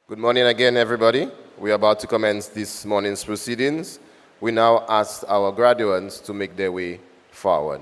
Good morning again, everybody. We are about to commence this morning's proceedings. We now ask our graduates to make their way forward.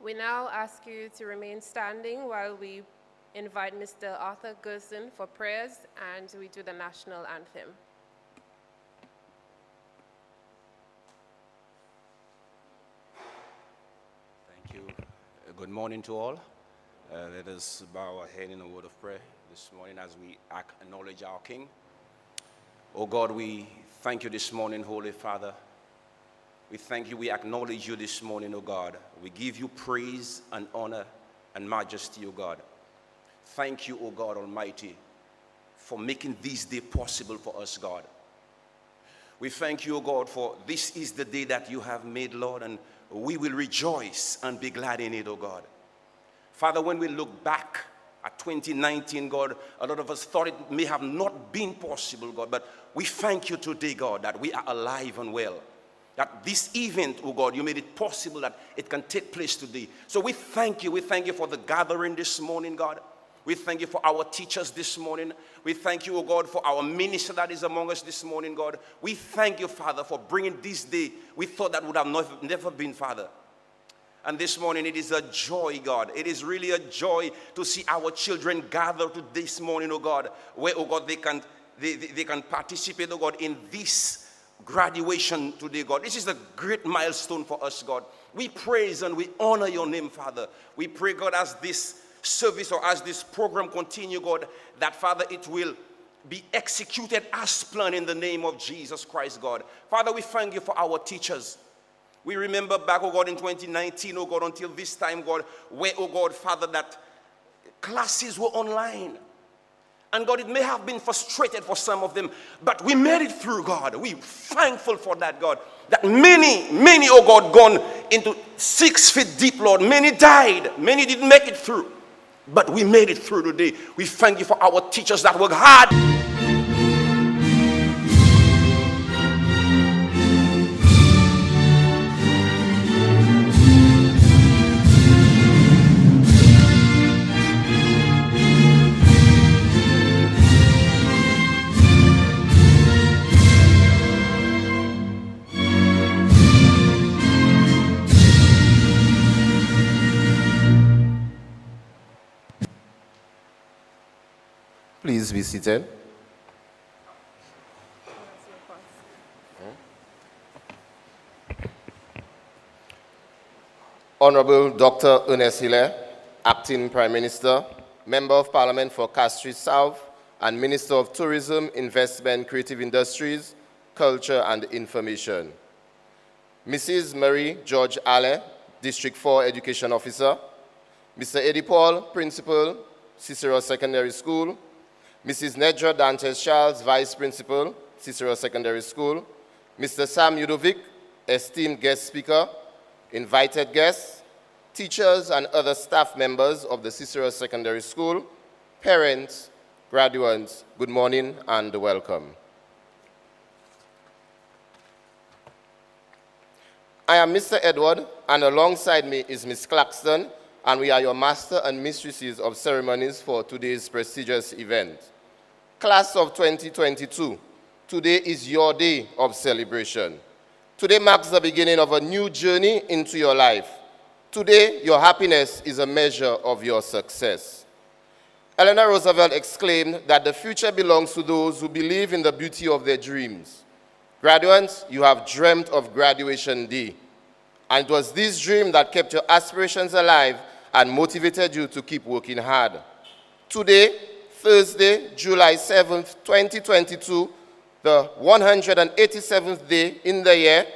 We now ask you to remain standing while we invite Mr. Arthur Gerson for prayers and we do the national anthem. Thank you. Good morning to all. Let us bow our head in a word of prayer this morning as we acknowledge our King. Oh God, we thank you this morning, Holy Father. We thank you, we acknowledge you this morning, oh God. We give you praise and honor and majesty, oh God. Thank you, oh God Almighty, for making this day possible for us, God. We thank you, oh God, for this is the day that you have made, Lord, and we will rejoice and be glad in it, oh God. Father, when we look back at 2019, God, a lot of us thought it may have not been possible, God, but we thank you today, God, that we are alive and well. That this event, oh God, you made it possible that it can take place today. So we thank you. We thank you for the gathering this morning, God. We thank you for our teachers this morning. We thank you, oh God, for our minister that is among us this morning, God. We thank you, Father, for bringing this day. We thought that would have never been, Father. And this morning, it is a joy, God. It is really a joy to see our children gather to this morning, oh God, where, oh God, they can participate, oh God, in this graduation today, God. This is a great milestone for us, God. We praise and we honor your name, Father. We pray, God, as this service or as this program continue, God, that, Father, it will be executed as planned in the name of Jesus Christ, God. Father, we thank you for our teachers. We remember back, oh God, in 2019, oh God, until this time, God, where, oh God, Father, that classes were online. And God, it may have been frustrated for some of them, but we made it through, God. We're thankful for that, God. That many, oh God, gone into 6 feet deep, Lord. Many died. Many didn't make it through. But we made it through today. We thank you for our teachers that work hard. Please be seated. Honorable Dr. Ernest Hilaire, Acting Prime Minister, Member of Parliament for Castries South, and Minister of Tourism, Investment, Creative Industries, Culture and Information. Mrs. Marie George Allen, District 4 Education Officer. Mr. Eddie Paul, Principal, Ciceron Secondary School. Mrs. Nedra Dantes Charles, Vice Principal, Ciceron Secondary School. Mr. Sam Udovic, esteemed guest speaker, invited guests, teachers and other staff members of the Ciceron Secondary School, parents, graduates, good morning and welcome. I am Mr. Edward, and alongside me is Ms. Claxton, and we are your master and mistresses of ceremonies for today's prestigious event. Class of 2022, today is your day of celebration. Today marks the beginning of a new journey into your life. Today, your happiness is a measure of your success. Eleanor Roosevelt exclaimed that the future belongs to those who believe in the beauty of their dreams. Graduates, you have dreamt of graduation day. And it was this dream that kept your aspirations alive and motivated you to keep working hard. Today, Thursday, July 7th, 2022, the 187th day in the year,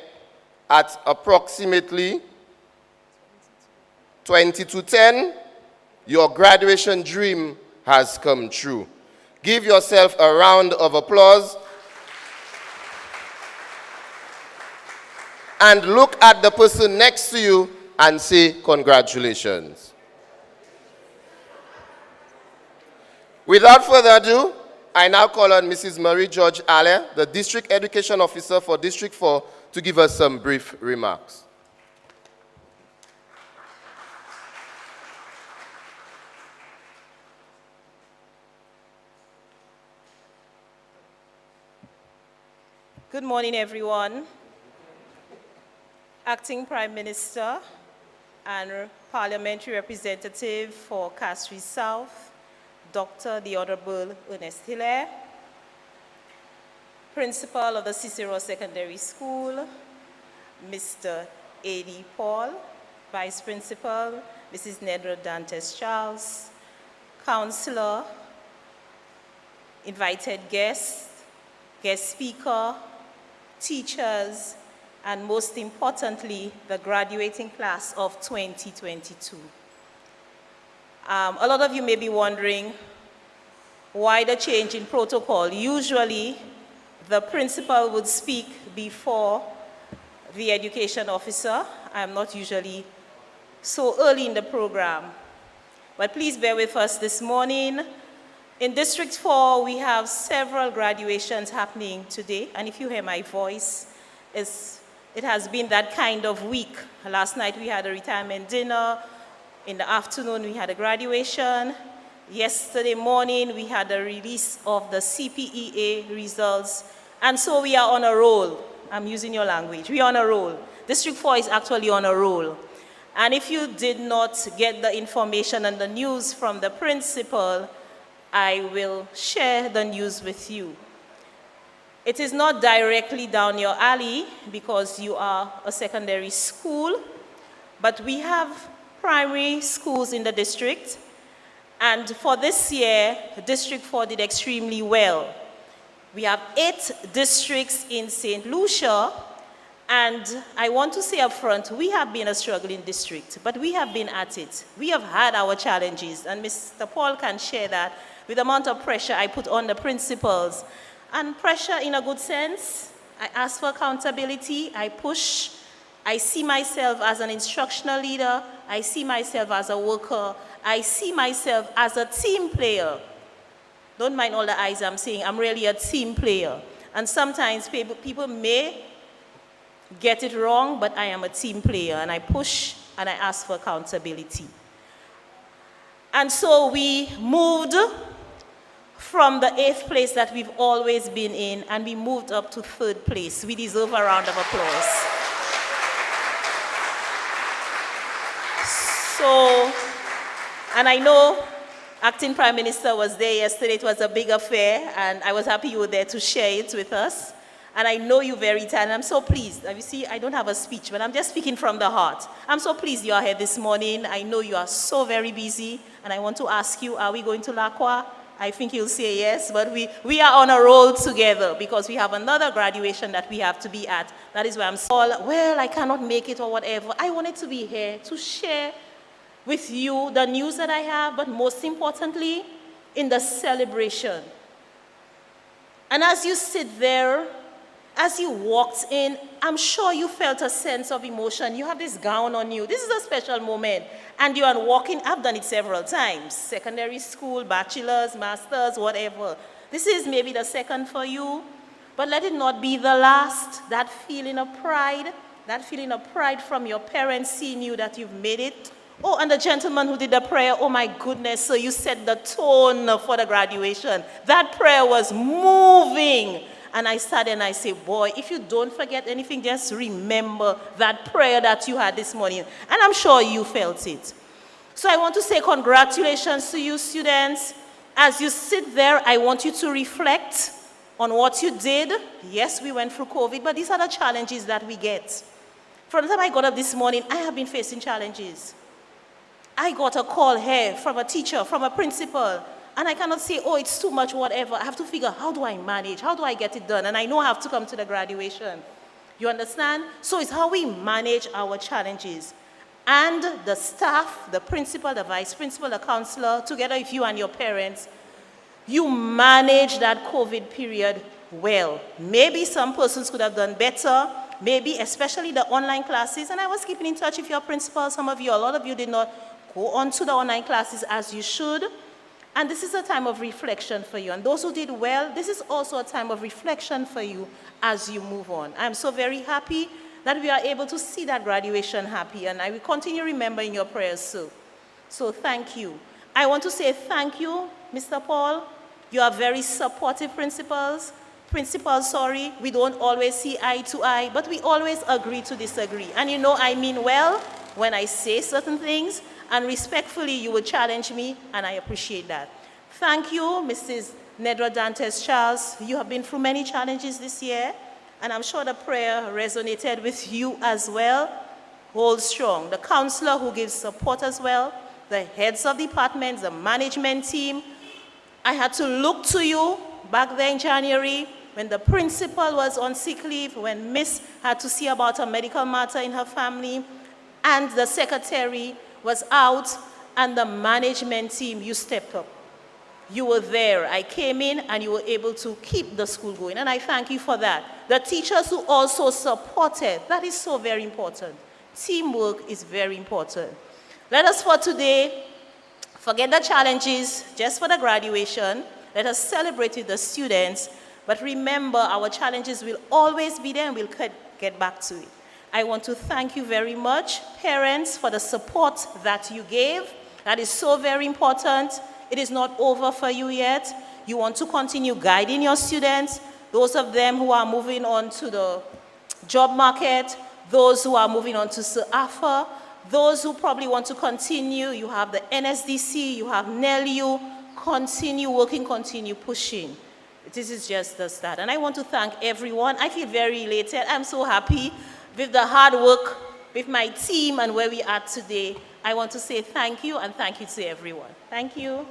at approximately 22:10, your graduation dream has come true. Give yourself a round of applause and look at the person next to you and say congratulations. Without further ado, I now call on Mrs. Marie George Allen, the District Education Officer for District 4, to give us some brief remarks. Good morning, everyone. Acting Prime Minister and Parliamentary Representative for Castries South, Dr. the Honorable Ernest Hilaire, Principal of the Ciceron Secondary School, Mr. A.D. Paul, Vice Principal, Mrs. Nedra Dantes Charles, Counselor, invited guests, guest speaker, teachers, and most importantly, the graduating class of 2022. A lot of you may be wondering why the change in protocol. Usually, the principal would speak before the education officer. I'm not usually so early in the program. But please bear with us this morning. In District 4, we have several graduations happening today. And if you hear my voice, it has been that kind of week. Last night we had a retirement dinner. In the afternoon we had a graduation. Yesterday morning we had a release of the CPEA results. And so we are on a roll. I'm using your language. We are on a roll. District 4 is actually on a roll. And if you did not get the information and the news from the principal, I will share the news with you. It is not directly down your alley because you are a secondary school, but we have primary schools in the district. And for this year, District 4 did extremely well. We have 8 districts in St. Lucia, and I want to say up front, we have been a struggling district, but we have been at it. We have had our challenges, and Mr. Paul can share that with the amount of pressure I put on the principals. And pressure in a good sense. I ask for accountability, I push. I see myself as an instructional leader. I see myself as a worker. I see myself as a team player. Don't mind all the eyes I'm saying. I'm really a team player. And sometimes people may get it wrong, but I am a team player, and I push and I ask for accountability. And so we moved from the 8th place that we've always been in, and we moved up to 3rd place. We deserve a round of applause. So, and I know Acting Prime Minister was there yesterday. It was a big affair, and I was happy you were there to share it with us. And I know you very tired. I'm so pleased. You see, I don't have a speech, but I'm just speaking from the heart. I'm so pleased you are here this morning. I know you are so very busy, and I want to ask you, are we going to Lacroix? I think you'll say yes, but we are on a roll together because we have another graduation that we have to be at. That is why I'm so, well, I cannot make it or whatever. I wanted to be here to share with you the news that I have, but most importantly, in the celebration. And as you sit there, as you walked in, I'm sure you felt a sense of emotion. You have this gown on you. This is a special moment. And you are walking, I've done it several times, secondary school, bachelor's, master's, whatever. This is maybe the second for you, but let it not be the last. That feeling of pride from your parents seeing you that you've made it. Oh, and the gentleman who did the prayer, oh my goodness, so you set the tone for the graduation. That prayer was moving. And I started and I say, boy, if you don't forget anything, just remember that prayer that you had this morning. And I'm sure you felt it. So I want to say congratulations to you, students. As you sit there, I want you to reflect on what you did. Yes, we went through COVID, but these are the challenges that we get. From the time I got up this morning, I have been facing challenges. I got a call here from a teacher, from a principal, and I cannot say, oh, it's too much, whatever. I have to figure, how do I manage? How do I get it done? And I know I have to come to the graduation. You understand? So it's how we manage our challenges. And the staff, the principal, the vice principal, the counselor, together with you and your parents, you manage that COVID period well. Maybe some persons could have done better, maybe especially the online classes. And I was keeping in touch with your principal. Some of you, a lot of you did not go on to the online classes as you should. And this is a time of reflection for you. And those who did well, this is also a time of reflection for you as you move on. I'm so very happy that we are able to see that graduation happy. And I will continue remembering your prayers, so thank you. I want to say thank you, Mr. Paul. You are very supportive principals. Principals, we don't always see eye to eye, but we always agree to disagree. And you know I mean well, when I say certain things, and respectfully, you will challenge me, and I appreciate that. Thank you, Mrs. Nedra Dantes Charles. You have been through many challenges this year, and I'm sure the prayer resonated with you as well. Hold strong. The counselor who gives support as well, the heads of departments, the management team. I had to look to you back there in January when the principal was on sick leave, when Miss had to see about a medical matter in her family, and the secretary was out, and the management team, you stepped up. You were there. I came in, and you were able to keep the school going, and I thank you for that. The teachers who also supported, that is so very important. Teamwork is very important. Let us for today forget the challenges just for the graduation. Let us celebrate with the students, but remember our challenges will always be there, and we'll get back to it. I want to thank you very much, parents, for the support that you gave. That is so very important. It is not over for you yet. You want to continue guiding your students, those of them who are moving on to the job market, those who are moving on to SAFA, those who probably want to continue. You have the NSDC, you have NELU. Continue working, continue pushing. This is just the start. And I want to thank everyone. I feel very elated. I'm so happy with the hard work, with my team and where we are today. I want to say thank you, and thank you to everyone. Thank you.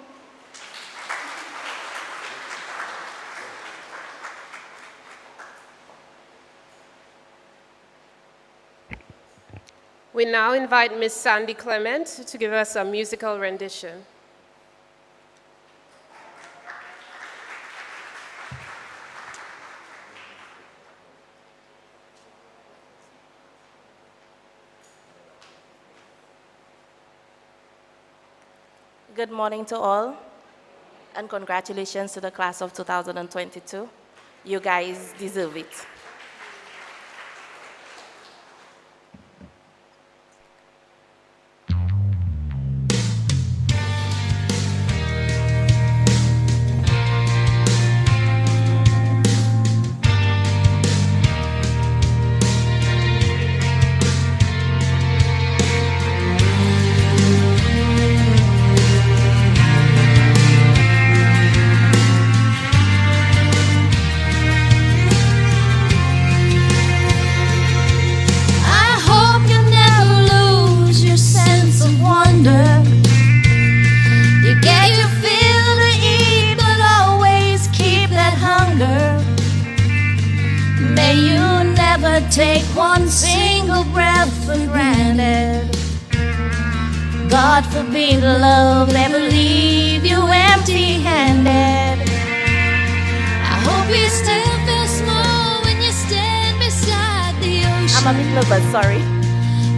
We now invite Ms. Sandy Clement to give us a musical rendition. Good morning to all, and congratulations to the class of 2022. You guys deserve it. Take one single breath for granted. God forbid love never leave you empty-handed. I hope you still feel small when you stand beside the ocean. I'm a bit nervous, sorry.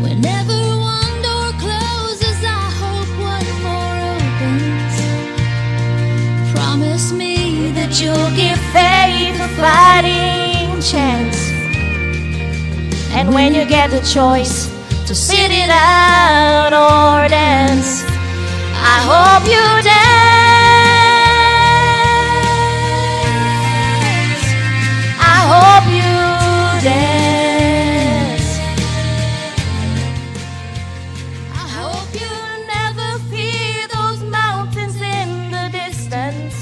Whenever one door closes, I hope one more opens. Promise me that you'll give faith a fighting chance. And when you get the choice to sit it out or dance, I hope you dance. I hope you dance. I hope you never fear those mountains in the distance.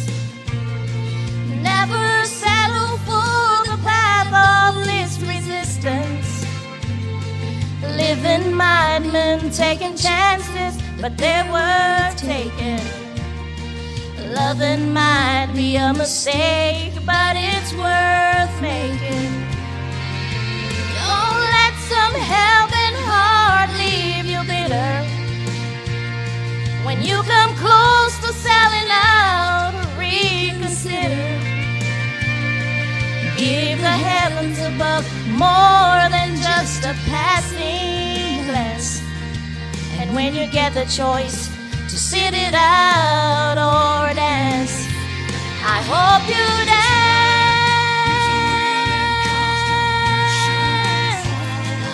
Never settle for the path of least resistance. Living madmen, taking chances, but they're worth taking. Loving might be a mistake, but it's worth making. Don't let some helping heart leave you bitter. When you come close to selling out, reconsider. Give the heavens above more than just a passing glance. And when you get the choice to sit it out or dance, I hope you dance.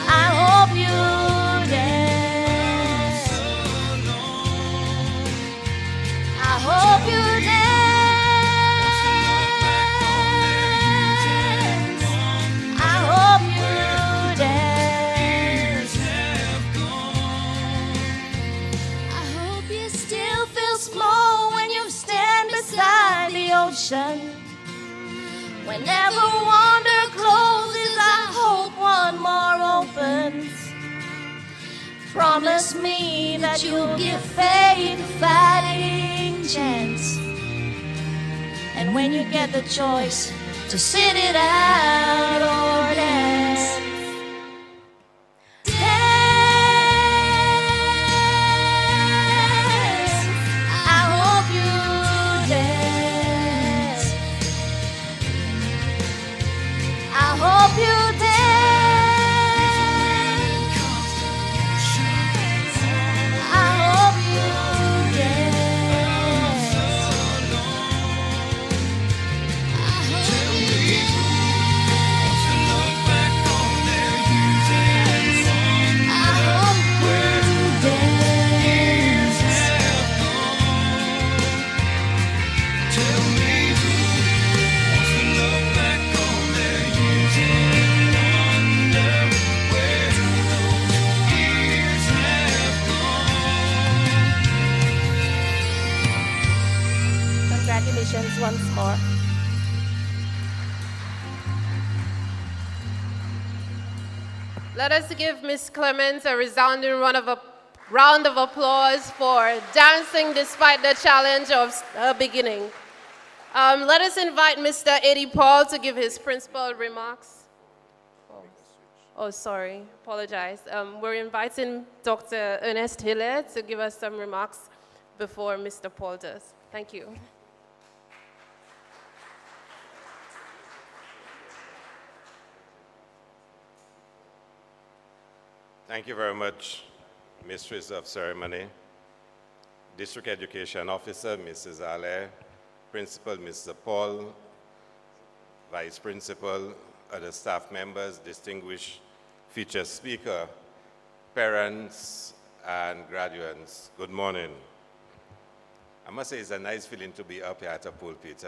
I hope you dance. I hope you dance. I direction. Whenever wonder closes, I hope one more opens. Promise me that you'll give faith a fighting chance. And when you get the choice to sit it out or dance, I hope you dance. I hope you dance. I hope you dance. I hope you dance. Congratulations once more. Let us give Ms. Clements a resounding round of applause for dancing despite the challenge of her beginning. Let us invite Mr. Eddie Paul to give his principal remarks. Oh, sorry, apologize. We're inviting Dr. Ernest Hiller to give us some remarks before Mr. Paul does. Thank you. Thank you very much, Mistress of Ceremony, District Education Officer, Mrs. Ale, Principal, Mr. Paul, Vice Principal, other staff members, distinguished featured speaker, parents, and graduates. Good morning. I must say it's a nice feeling to be up here at a pulpit.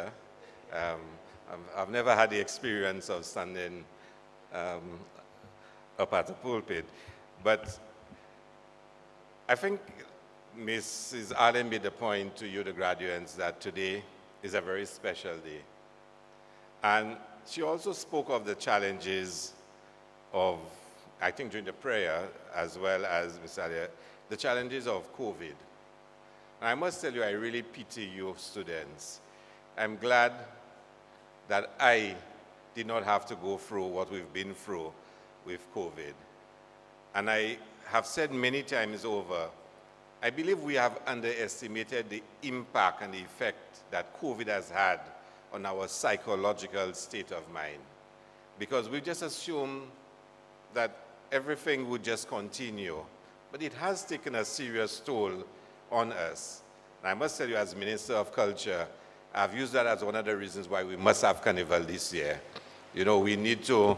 I've never had the experience of standing up at a pulpit. But I think Mrs. Allen made the point to you, the graduates, that today is a very special day. And she also spoke of the challenges of, I think during the prayer, as well as Ms. Alia, the challenges of COVID. And I must tell you, I really pity you students. I'm glad that I did not have to go through what we've been through with COVID. And I have said many times over, I believe we have underestimated the impact and the effect that COVID has had on our psychological state of mind. Because we just assume that everything would just continue. But it has taken a serious toll on us. And I must tell you, as Minister of Culture, I've used that as one of the reasons why we must have Carnival this year. You know, we need to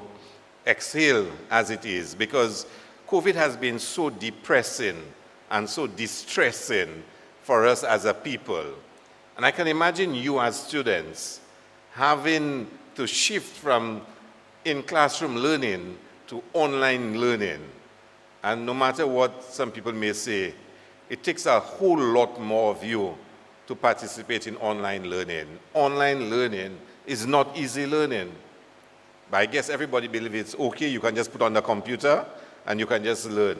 exhale as it is, because COVID has been so depressing and so distressing for us as a people. And I can imagine you as students having to shift from in-classroom learning to online learning. And no matter what some people may say, it takes a whole lot more of you to participate in online learning. Online learning is not easy learning. But I guess everybody believes it's okay, you can just put on the computer and you can just learn.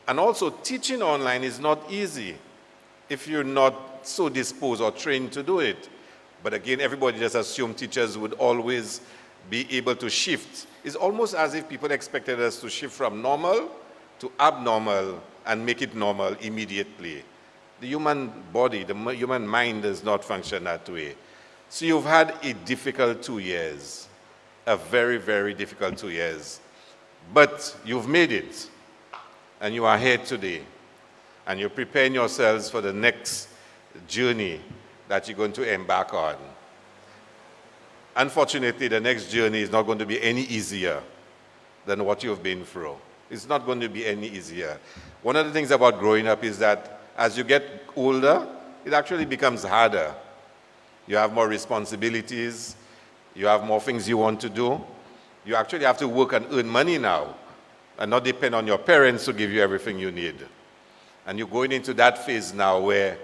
And also, teaching online is not easy if you're not so disposed or trained to do it. But again, everybody just assumed teachers would always be able to shift. It's almost as if people expected us to shift from normal to abnormal and make it normal immediately. The human body, the human mind does not function that way. So you've had a difficult 2 years, a very, very difficult 2 years. But you've made it, and you are here today, and you're preparing yourselves for the next journey that you're going to embark on. Unfortunately, the next journey is not going to be any easier than what you've been through. It's not going to be any easier. One of the things about growing up is that as you get older, it actually becomes harder. You have more responsibilities, you have more things you want to do. You actually have to work and earn money now and not depend on your parents to give you everything you need. And you're going into that phase now where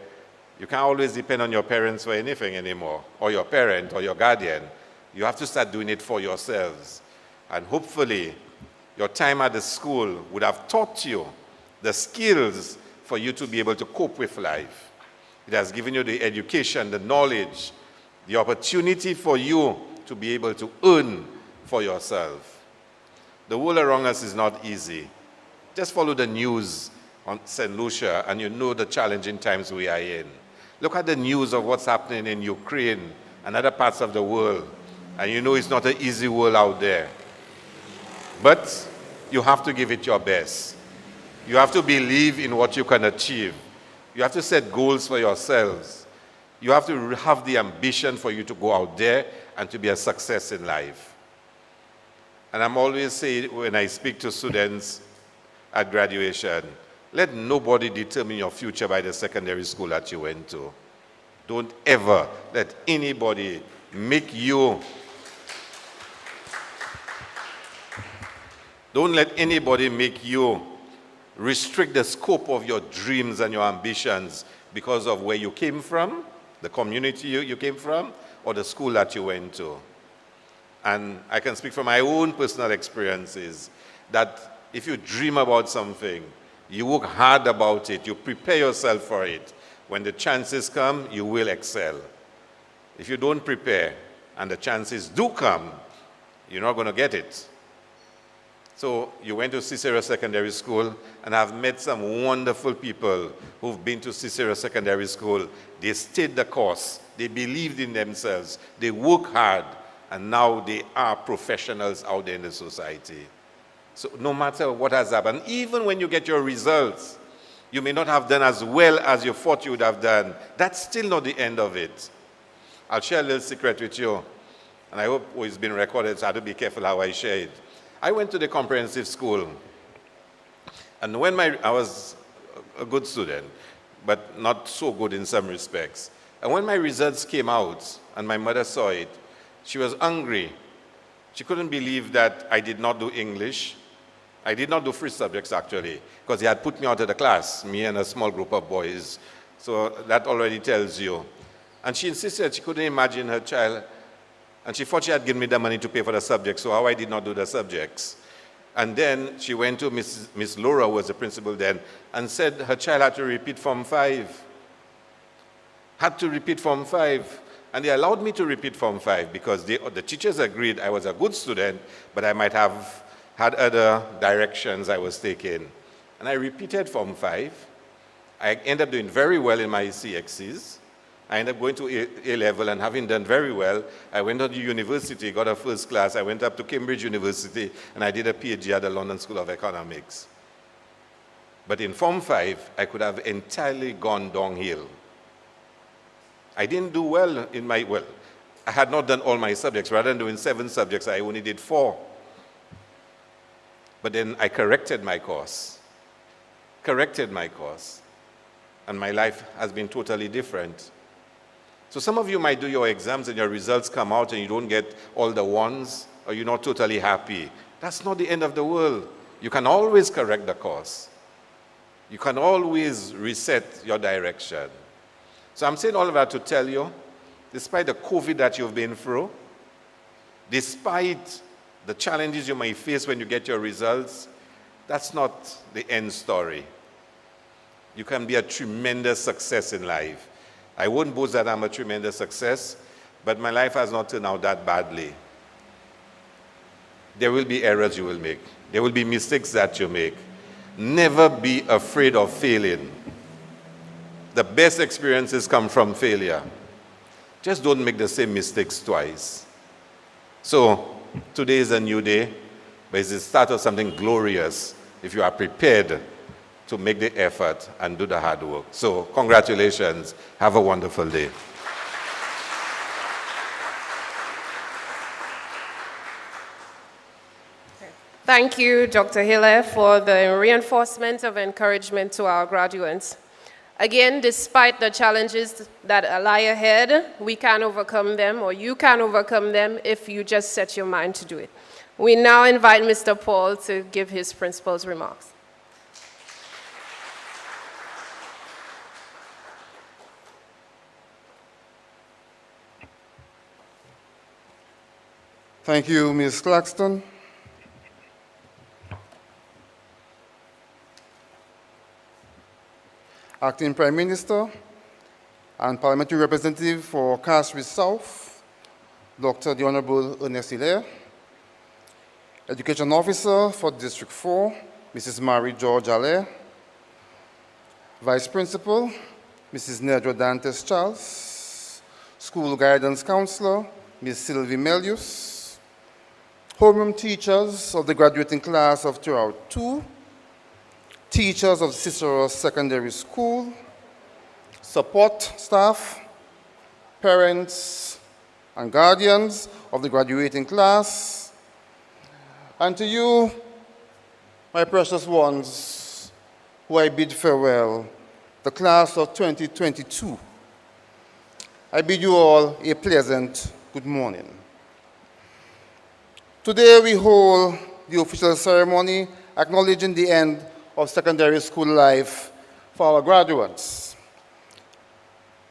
You can't always depend on your parents for anything anymore, or your parent, or your guardian. You have to start doing it for yourselves. And hopefully, your time at the school would have taught you the skills for you to be able to cope with life. It has given you the education, the knowledge, the opportunity for you to be able to earn for yourself. The world around us is not easy. Just follow the news on St. Lucia and you know the challenging times we are in. Look at the news of what's happening in Ukraine and other parts of the world, and you know it's not an easy world out there. But you have to give it your best. You have to believe in what you can achieve. You have to set goals for yourselves. You have to have the ambition for you to go out there and to be a success in life. And I'm always saying when I speak to students at graduation, let nobody determine your future by the secondary school that you went to. Don't ever let anybody make you. Don't let anybody make you restrict the scope of your dreams and your ambitions because of where you came from, the community you came from, or the school that you went to. And I can speak from my own personal experiences that if you dream about something, you work hard about it, you prepare yourself for it, when the chances come, you will excel. If you don't prepare and the chances do come, you're not going to get it. So you went to Ciceron Secondary School, and I've met some wonderful people who've been to Ciceron Secondary School. They stayed the course. They believed in themselves. They work hard, and now they are professionals out there in the society. So no matter what has happened, even when you get your results, you may not have done as well as you thought you would have done. That's still not the end of it. I'll share a little secret with you, and I hope it's been recorded, so I have to be careful how I share it. I went to the comprehensive school, and when I was a good student, but not so good in some respects. And when my results came out, and my mother saw it, she was angry. She couldn't believe that I did not do English. I did not do free subjects, actually, because they had put me out of the class, me and a small group of boys. So that already tells you. And she insisted she couldn't imagine her child. And she thought she had given me the money to pay for the subjects, so how I did not do the subjects. And then she went to Miss Laura, who was the principal then, and said her child had to repeat Form 5. Had to repeat Form 5. And they allowed me to repeat Form 5 because the teachers agreed I was a good student, but I might have had other directions I was taking. And I repeated Form 5. I ended up doing very well in my CXCs. I ended up going to A-level, and having done very well, I went on to university, got a first class. I went up to Cambridge University, and I did a PhD at the London School of Economics. But in Form 5, I could have entirely gone downhill. I didn't do well in my, I had not done all my subjects. Rather than doing 7 subjects, I only did 4. But then I corrected my course. And my life has been totally different. So some of you might do your exams and your results come out and you don't get all the ones, or you're not totally happy. That's not the end of the world. You can always correct the course. You can always reset your direction. So I'm saying all of that to tell you, despite the COVID that you've been through, despite the challenges you may face when you get your results, that's not the end story. You can be a tremendous success in life. I won't boast that I'm a tremendous success, but my life has not turned out that badly. There will be errors you will make. There will be mistakes that you make. Never be afraid of failing. The best experiences come from failure. Just don't make the same mistakes twice. So, today is a new day, but it's the start of something glorious if you are prepared to make the effort and do the hard work. So, congratulations. Have a wonderful day. Thank you, Dr. Hille, for the reinforcement of encouragement to our graduates. Again, despite the challenges that lie ahead, we can overcome them, or you can overcome them if you just set your mind to do it. We now invite Mr. Paul to give his principal's remarks. Thank you, Ms. Claxton. Acting Prime Minister and Parliamentary Representative for Castries South, Dr. the Honorable Ernest Hilaire. Education Officer for District 4, Mrs. Marie George Allaire. Vice Principal, Mrs. Nedra Dantes Charles. School Guidance Counselor, Ms. Sylvie Melius. Homeroom teachers of the graduating class of 2002. Teachers of Ciceron Secondary School. Support staff, parents, and guardians of the graduating class. And to you, my precious ones, who I bid farewell, the class of 2022. I bid you all a pleasant good morning. Today we hold the official ceremony acknowledging the end of secondary school life for our graduates.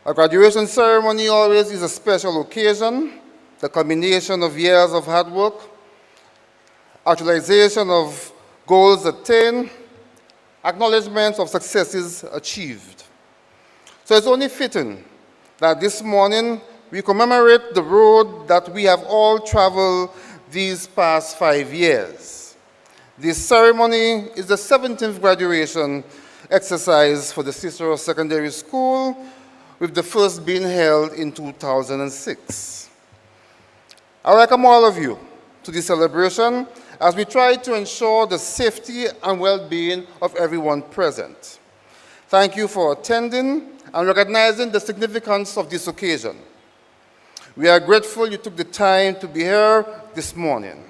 A graduation ceremony always is a special occasion, the culmination of years of hard work, actualization of goals attained, acknowledgement of successes achieved. So it's only fitting that this morning we commemorate the road that we have all traveled these past 5 years. This ceremony is the 17th graduation exercise for the Ciceron Secondary School, with the first being held in 2006. I welcome all of you to this celebration as we try to ensure the safety and well-being of everyone present. Thank you for attending and recognizing the significance of this occasion. We are grateful you took the time to be here this morning.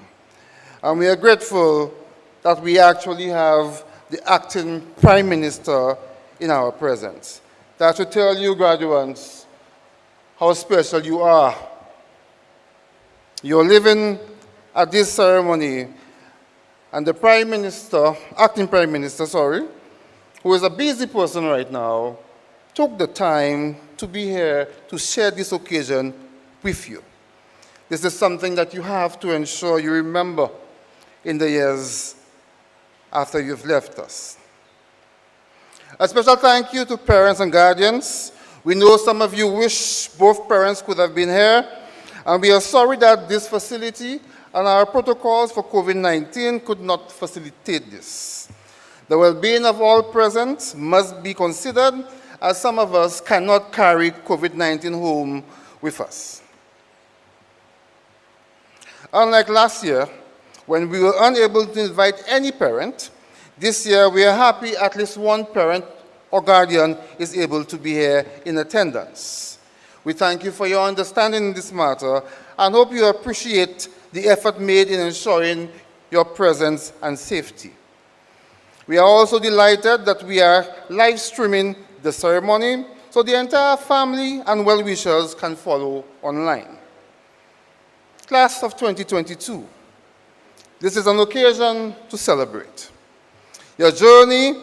And we are grateful that we actually have the acting Prime Minister in our presence. That should tell you, graduates, how special you are. You're living at this ceremony, and the Prime Minister, acting Prime Minister, who is a busy person right now, took the time to be here to share this occasion with you. This is something that you have to ensure you remember in the years after you've left us. A special thank you to parents and guardians. We know some of you wish both parents could have been here, and we are sorry that this facility and our protocols for COVID-19 could not facilitate this. The well-being of all present must be considered, as some of us cannot carry COVID-19 home with us. Unlike last year, when we were unable to invite any parent, this year we are happy at least one parent or guardian is able to be here in attendance. We thank you for your understanding in this matter and hope you appreciate the effort made in ensuring your presence and safety. We are also delighted that we are live streaming the ceremony so the entire family and well-wishers can follow online. Class of 2022, this is an occasion to celebrate. Your journey,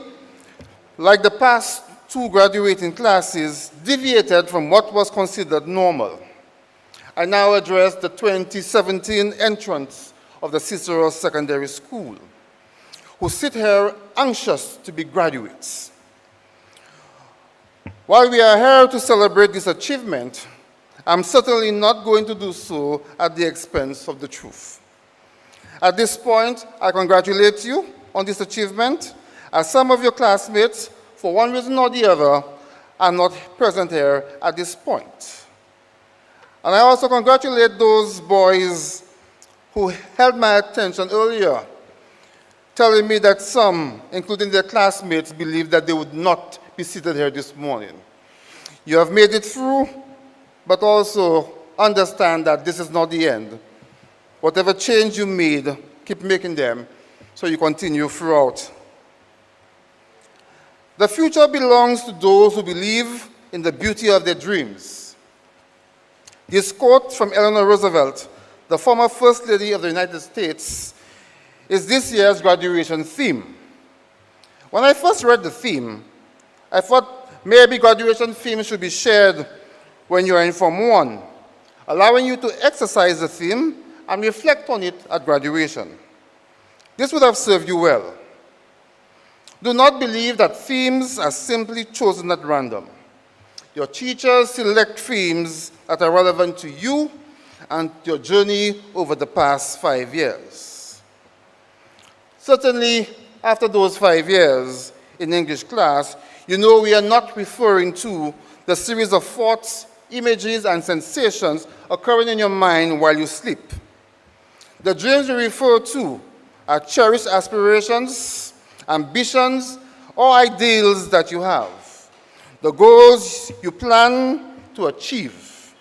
like the past two graduating classes, deviated from what was considered normal. I now address the 2017 entrants of the Ciceron Secondary School, who sit here anxious to be graduates. While we are here to celebrate this achievement, I'm certainly not going to do so at the expense of the truth. At this point, I congratulate you on this achievement, as some of your classmates, for one reason or the other, are not present here at this point. And I also congratulate those boys who held my attention earlier, telling me that some, including their classmates, believed that they would not be seated here this morning. You have made it through, but also understand that this is not the end. Whatever change you made, keep making them so you continue throughout. The future belongs to those who believe in the beauty of their dreams. This quote from Eleanor Roosevelt, the former First Lady of the United States, is this year's graduation theme. When I first read the theme, I thought maybe graduation theme should be shared when you are in Form 1, allowing you to exercise the theme and reflect on it at graduation. This would have served you well. Do not believe that themes are simply chosen at random. Your teachers select themes that are relevant to you and your journey over the past 5 years. Certainly, after those 5 years in English class, you know we are not referring to the series of thoughts, images, and sensations occurring in your mind while you sleep. The dreams we refer to are cherished aspirations, ambitions, or ideals that you have, the goals you plan to achieve,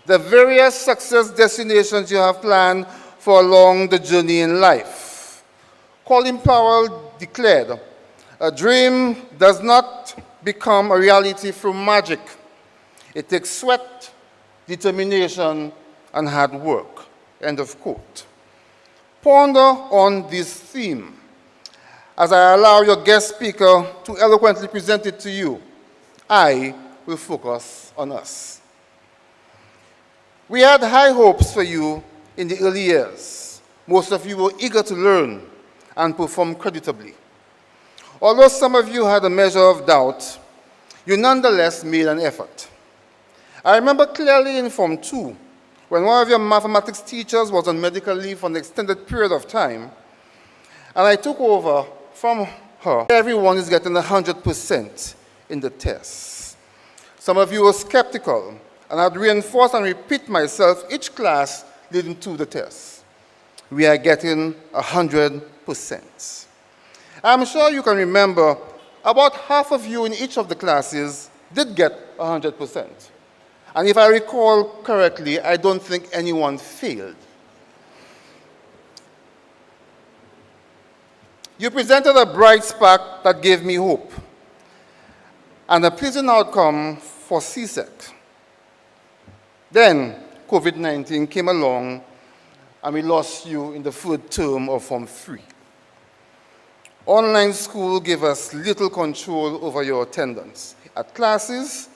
the various success destinations you have planned for along the journey in life. Colin Powell declared, "A dream does not become a reality through magic. It takes sweat, determination, and hard work." End of quote. Ponder on this theme as I allow your guest speaker to eloquently present it to you. I will focus on us. We had high hopes for you in the early years. Most of you were eager to learn and perform creditably. Although some of you had a measure of doubt, you nonetheless made an effort. I remember clearly in Form 2, when one of your mathematics teachers was on medical leave for an extended period of time, and I took over from her. Everyone is getting 100% in the test. Some of you were skeptical, and I'd reinforce and repeat myself each class leading to the test. We are getting 100%. I'm sure you can remember about half of you in each of the classes did get 100%. And if I recall correctly, I don't think anyone failed. You presented a bright spark that gave me hope and a pleasing outcome for CSEC. Then COVID-19 came along and we lost you in the third term of Form 3. Online school gave us little control over your attendance at classes,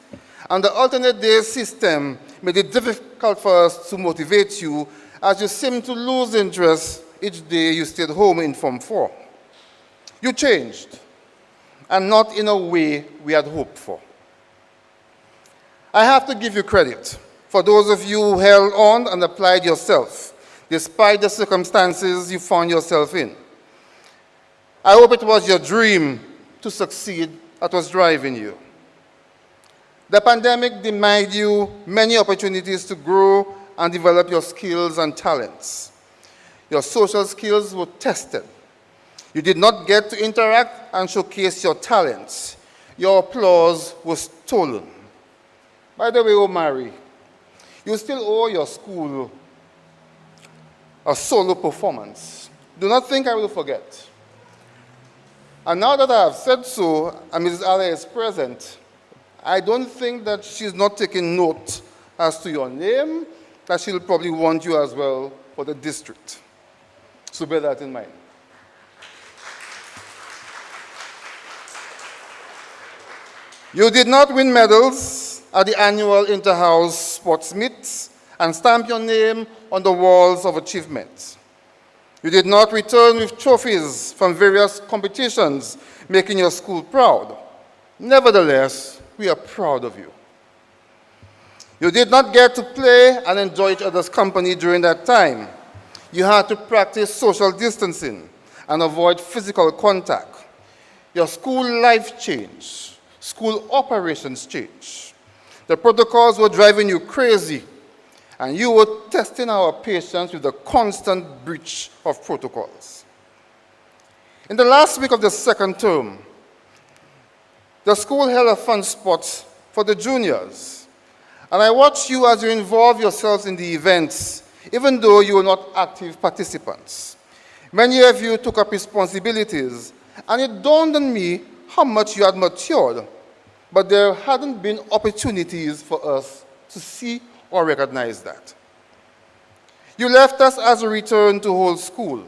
and the alternate day system made it difficult for us to motivate you as you seemed to lose interest each day you stayed home in Form 4. You changed, and not in a way we had hoped for. I have to give you credit for those of you who held on and applied yourself, despite the circumstances you found yourself in. I hope it was your dream to succeed that was driving you. The pandemic denied you many opportunities to grow and develop your skills and talents. Your social skills were tested. You did not get to interact and showcase your talents. Your applause was stolen. By the way, Omari, you still owe your school a solo performance. Do not think I will forget. And now that I have said so, and Mrs. Ale is present, I don't think that she's not taking note as to your name, that she'll probably want you as well for the district. So bear that in mind. You did not win medals at the annual inter-house sports meets and stamp your name on the walls of achievement. You did not return with trophies from various competitions, making your school proud. Nevertheless, we are proud of you. You did not get to play and enjoy each other's company during that time. You had to practice social distancing and avoid physical contact. Your school life changed. School operations changed. The protocols were driving you crazy, and you were testing our patience with the constant breach of protocols. In the last week of the second term, the school held a fun spot for the juniors, and I watched you as you involved yourselves in the events, even though you were not active participants. Many of you took up responsibilities, and it dawned on me how much you had matured, but there hadn't been opportunities for us to see or recognize that. You left us as a return to whole school,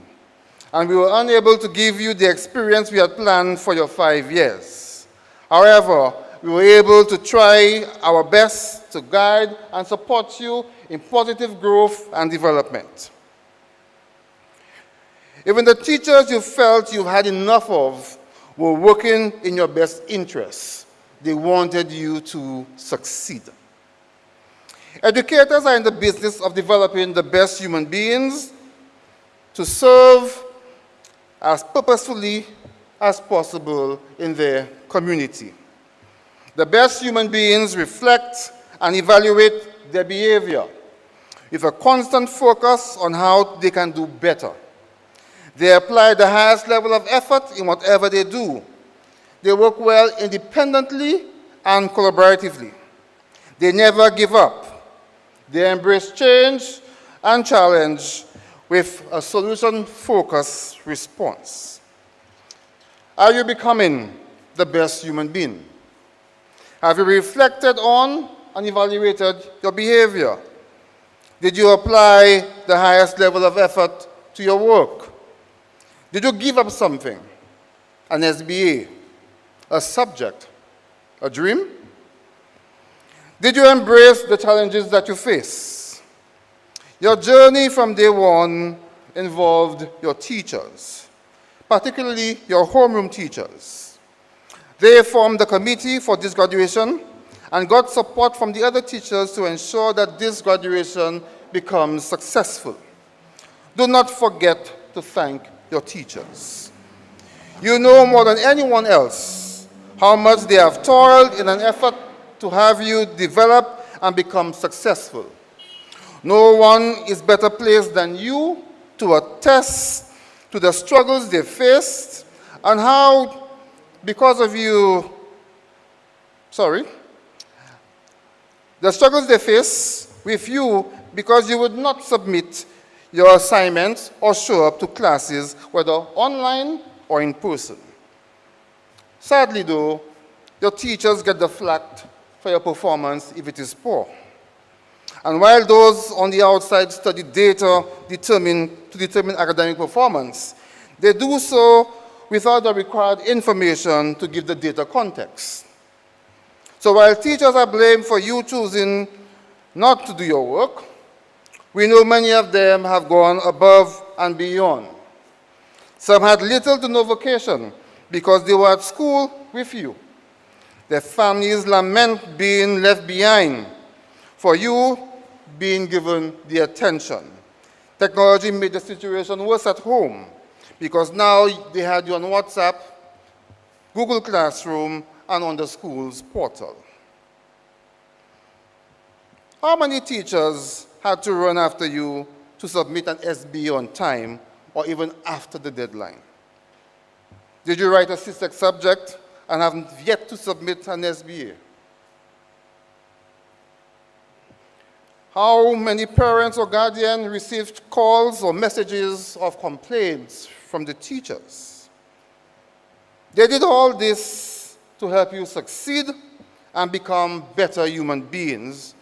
and we were unable to give you the experience we had planned for your 5 years. However, we were able to try our best to guide and support you in positive growth and development. Even the teachers you felt you had enough of were working in your best interests. They wanted you to succeed. Educators are in the business of developing the best human beings to serve as purposefully as possible in their community. The best human beings reflect and evaluate their behavior with a constant focus on how they can do better. They apply the highest level of effort in whatever they do. They work well independently and collaboratively. They never give up. They embrace change and challenge with a solution-focused response. Are you becoming the best human being? Have you reflected on and evaluated your behavior? Did you apply the highest level of effort to your work? Did you give up something? An SBA, a subject, a dream? Did you embrace the challenges that you face? Your journey from day one involved your teachers, particularly your homeroom teachers. They formed the committee for this graduation and got support from the other teachers to ensure that this graduation becomes successful. Do not forget to thank your teachers. You know more than anyone else how much they have toiled in an effort to have you develop and become successful. No one is better placed than you to attest to the struggles they faced and how, because of you, the struggles they face with you because you would not submit your assignments or show up to classes, whether online or in person. Sadly, though, your teachers get the flack for your performance if it is poor. And while those on the outside study data to determine academic performance, they do so without the required information to give the data context. So while teachers are blamed for you choosing not to do your work, we know many of them have gone above and beyond. Some had little to no vocation because they were at school with you. Their families lament being left behind, for you being given the attention. Technology made the situation worse at home because now they had you on WhatsApp, Google Classroom, and on the school's portal. How many teachers had to run after you to submit an SB on time or even after the deadline? Did you write a CSEC subject and have yet to submit an SBA? How many parents or guardians received calls or messages of complaints from the teachers? They did all this to help you succeed and become better human beings.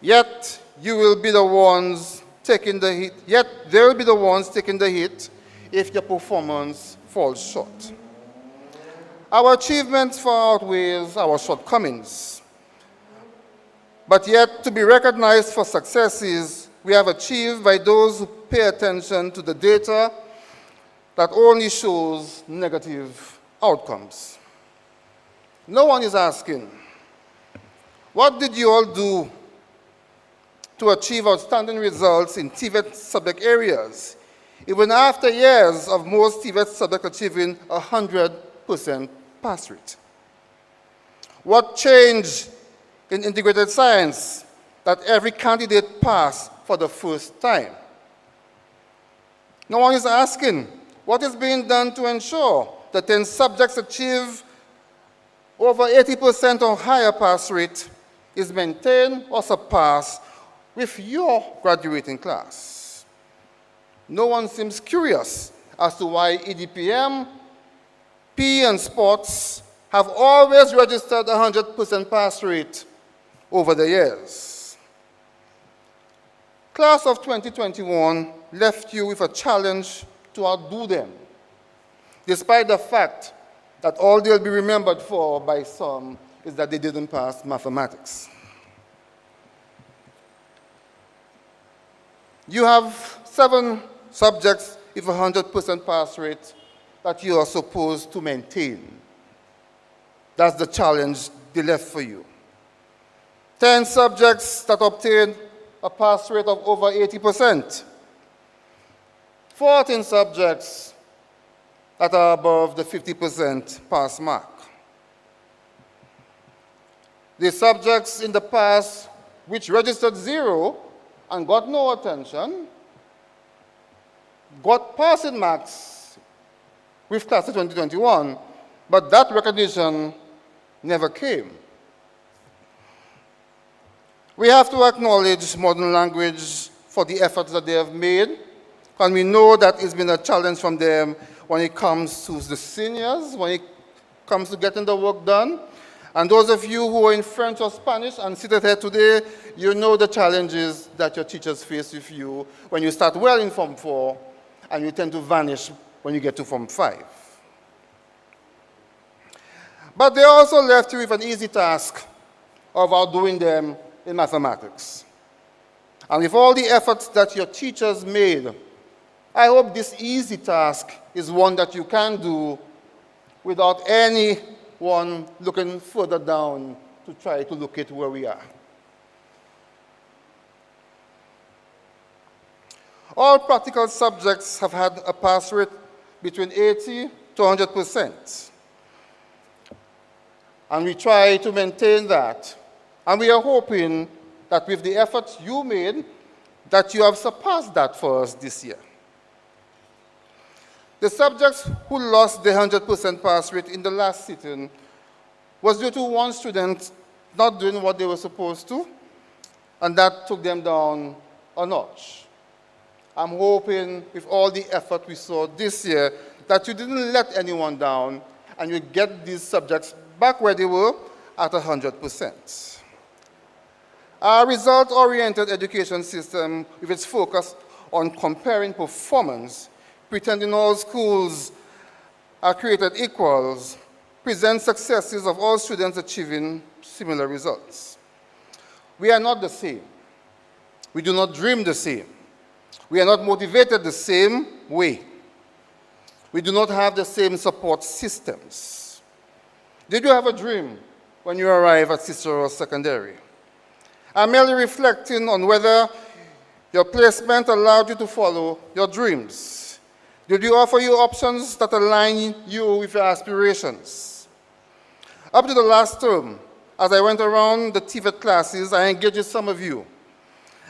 Yet you will be the ones taking the hit. Yet they will be the ones taking the hit if your performance falls short. Our achievements far outweighs our shortcomings. But yet to be recognized for successes we have achieved by those who pay attention to the data that only shows negative outcomes. No one is asking, what did you all do to achieve outstanding results in TVET subject areas, even after years of most TVET subjects achieving 100% pass rate? What changed in integrated science that every candidate passed for the first time? No one is asking, what is being done to ensure that 10 subjects achieve over 80% or higher pass rate is maintained or surpassed with your graduating class? No one seems curious as to why EDPM, PE, and sports have always registered 100% pass rate over the years. Class of 2021 left you with a challenge to outdo them, despite the fact that all they'll be remembered for by some is that they didn't pass mathematics. You have 7 subjects if 100% pass rate that you are supposed to maintain. That's the challenge they left for you. 10 subjects that obtained a pass rate of over 80%. 14 subjects that are above the 50% pass mark. The subjects in the past which registered 0 and got no attention got passing marks with class of 2021, but that recognition never came. We have to acknowledge modern language for the efforts that they have made, and we know that it's been a challenge from them when it comes to the seniors, when it comes to getting the work done. And those of you who are in French or Spanish and seated here today, you know the challenges that your teachers face with you when you start well in Form 4 and you tend to vanish when you get to Form 5. But they also left you with an easy task of outdoing them in mathematics. And with all the efforts that your teachers made, I hope this easy task is one that you can do without anyone looking further down to try to locate where we are. All practical subjects have had a pass rate between 80 to 100%. And we try to maintain that. And we are hoping that with the efforts you made, that you have surpassed that for us this year. The subjects who lost the 100% pass rate in the last sitting was due to one student not doing what they were supposed to, and that took them down a notch. I'm hoping with all the effort we saw this year that you didn't let anyone down and you get these subjects back where they were at 100%. Our result-oriented education system, with its focus on comparing performance, pretending all schools are created equals, presents successes of all students achieving similar results. We are not the same. We do not dream the same. We are not motivated the same way. We do not have the same support systems. Did you have a dream when you arrived at Ciceron Secondary? I'm merely reflecting on whether your placement allowed you to follow your dreams. Did you offer you options that align you with your aspirations? Up to the last term, as I went around the TVET classes, I engaged with some of you.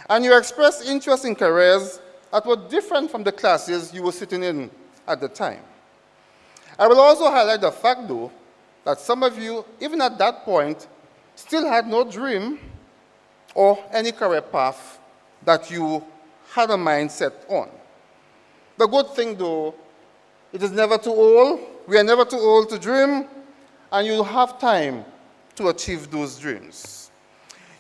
And you expressed interest in careers that were different from the classes you were sitting in at the time. I will also highlight the fact, though, that some of you, even at that point, still had no dream or any career path that you had a mindset on. The good thing, though, it is never too old. We are never too old to dream, and you have time to achieve those dreams.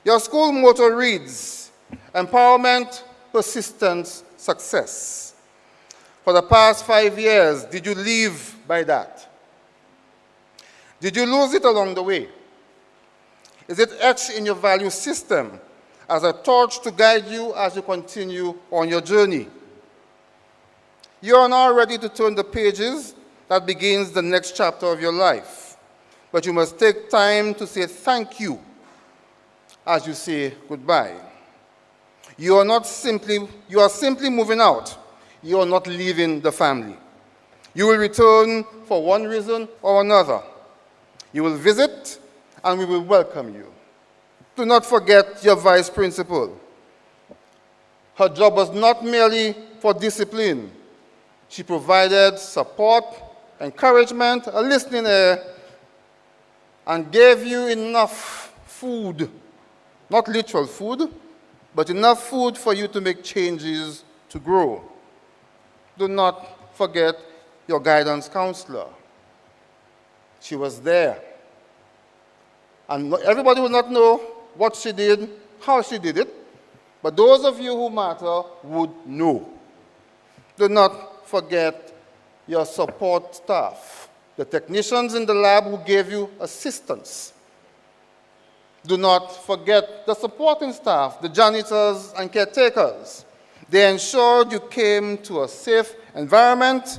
Your school motto reads, empowerment, persistence, success. For the past 5 years, did you live by that? Did you lose it along the way? Is it etched in your value system as a torch to guide you as you continue on your journey? You are now ready to turn the pages that begins the next chapter of your life. But you must take time to say thank you as you say goodbye. You are simply moving out. You are not leaving the family. You will return for one reason or another. You will visit, and we will welcome you. Do not forget your vice principal. Her job was not merely for discipline. She provided support, encouragement, a listening ear, and gave you enough food, not literal food, but enough food for you to make changes to grow. Do not forget your guidance counselor. She was there. And everybody will not know what she did, how she did it, but those of you who matter would know. Do not forget your support staff, the technicians in the lab who gave you assistance. Do not forget the supporting staff, the janitors and caretakers, They ensured you came to a safe environment,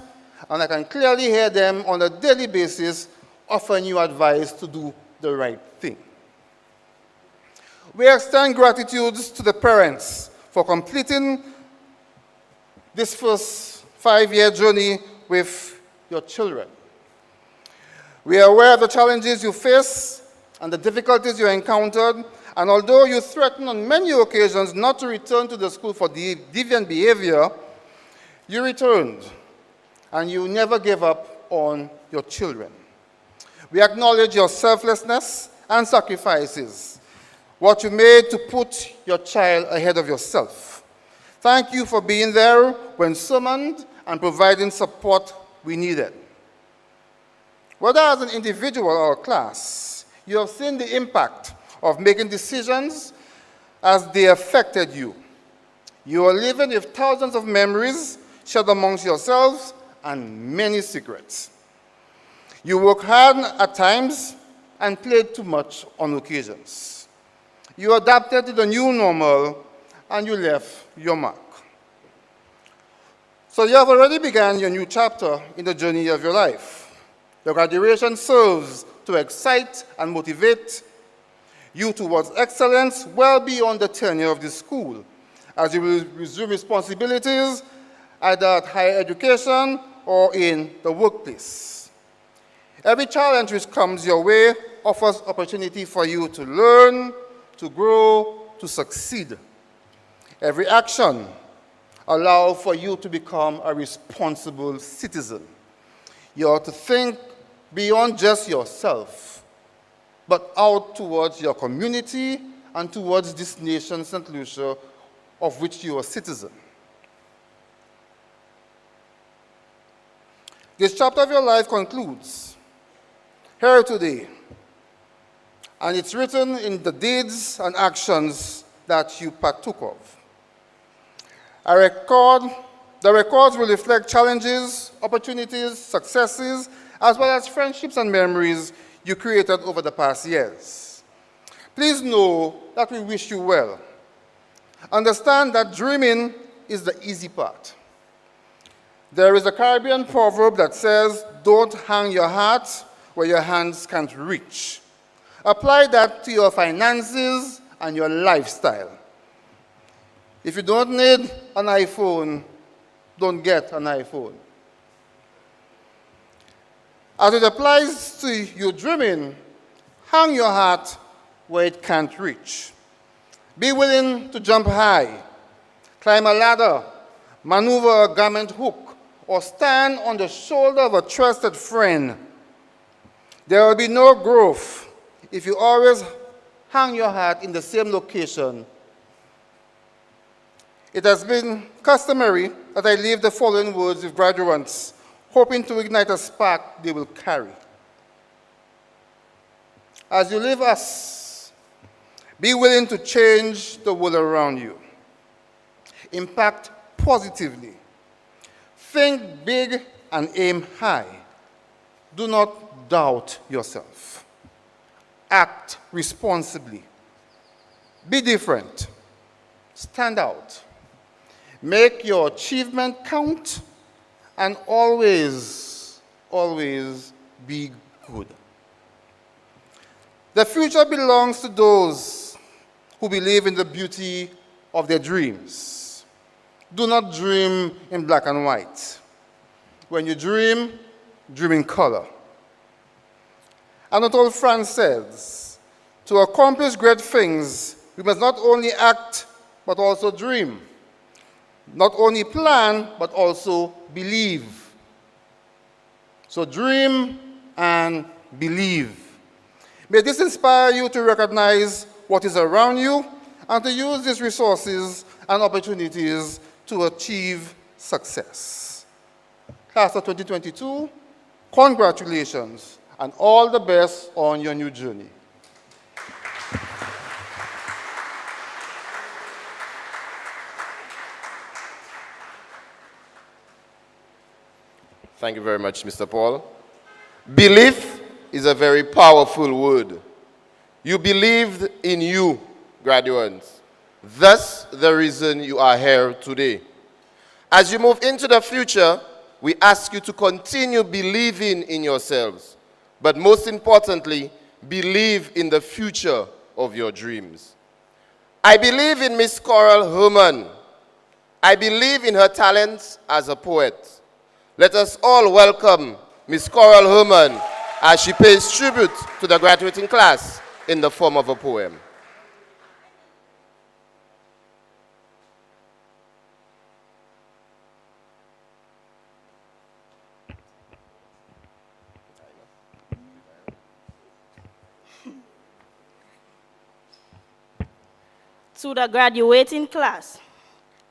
and I can clearly hear them on a daily basis offering you advice to do the right thing. We extend gratitude to the parents for completing this first 5-year journey with your children. We are aware of the challenges you face and the difficulties you encountered, and although you threatened on many occasions not to return to the school for deviant behavior, you returned, and you never gave up on your children. We acknowledge your selflessness and sacrifices, what you made to put your child ahead of yourself. Thank you for being there when summoned and providing support we needed. Whether as an individual or a class, you have seen the impact of making decisions as they affected you. You are living with thousands of memories shared amongst yourselves and many secrets. You work hard at times and played too much on occasions. You adapted to the new normal and you left your mark. So you have already begun your new chapter in the journey of your life. Your graduation serves to excite and motivate you towards excellence well beyond the tenure of this school, as you will resume responsibilities either at higher education or in the workplace. Every challenge which comes your way offers opportunity for you to learn, to grow, to succeed. Every action allows for you to become a responsible citizen. You are to think beyond just yourself, but out towards your community and towards this nation, St. Lucia, of which you are a citizen. This chapter of your life concludes here today, and it's written in the deeds and actions that you partook of. The records will reflect challenges, opportunities, successes, as well as friendships and memories you created over the past years. Please know that we wish you well. Understand that dreaming is the easy part. There is a Caribbean proverb that says, "Don't hang your hat where your hands can't reach." Apply that to your finances and your lifestyle. If you don't need an iPhone, don't get an iPhone. As it applies to your dreaming, hang your hat where it can't reach. Be willing to jump high, climb a ladder, maneuver a garment hook, or stand on the shoulder of a trusted friend. There will be no growth if you always hang your hat in the same location. It has been customary that I leave the following words with graduates, hoping to ignite a spark they will carry. As you leave us, be willing to change the world around you. Impact positively. Think big and aim high. Do not doubt yourself. Act responsibly. Be different. Stand out. Make your achievement count, and always, always be good. The future belongs to those who believe in the beauty of their dreams. Do not dream in black and white. When you dream, dream in color. Anatole France says, "To accomplish great things, we must not only act, but also dream. Not only plan, but also believe." So dream and believe. May this inspire you to recognize what is around you and to use these resources and opportunities to achieve success. Class of 2022, congratulations and all the best on your new journey. Thank you very much, Mr. Paul. Belief is a very powerful word. You believed in you, graduates. thus the reason you are here today. As you move into the future, we ask you to continue believing in yourselves, but most importantly, believe in the future of your dreams. I believe in Miss Coral Herman. I believe in her talents as a poet. Let us all welcome Miss Coral Herman as she pays tribute to the graduating class in the form of a poem. To the graduating class,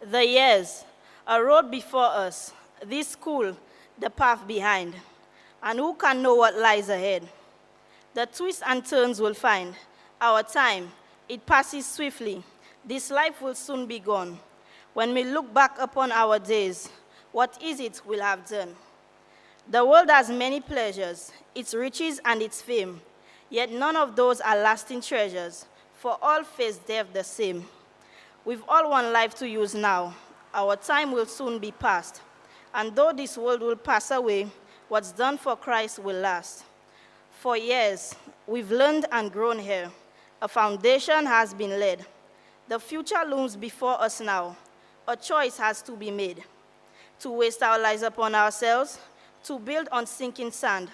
the years, a road before us, this school, the path behind, and who can know what lies ahead? The twists and turns we'll find. Our time, it passes swiftly. This life will soon be gone. When we look back upon our days, what is it we'll have done? The world has many pleasures, its riches and its fame, yet none of those are lasting treasures, for all face death the same. We've all one life to use now. Our time will soon be past. And though this world will pass away, what's done for Christ will last. For years, we've learned and grown here. A foundation has been laid. The future looms before us now. A choice has to be made. To waste our lives upon ourselves, to build on sinking sand,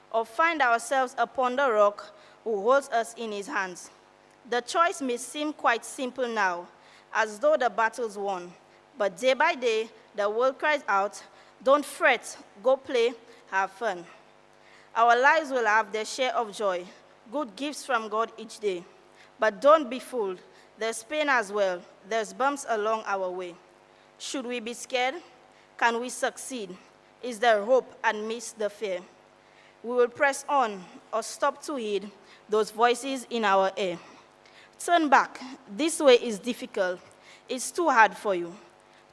or find ourselves upon the rock who holds us in his hands. The choice may seem quite simple now, as though the battle's won. But day by day, the world cries out, don't fret, go play, have fun. Our lives will have their share of joy, good gifts from God each day. But don't be fooled, there's pain as well, there's bumps along our way. Should we be scared? Can we succeed? Is there hope and miss the fear? We will press on or stop to heed those voices in our ear. Turn back. This way is difficult. It's too hard for you.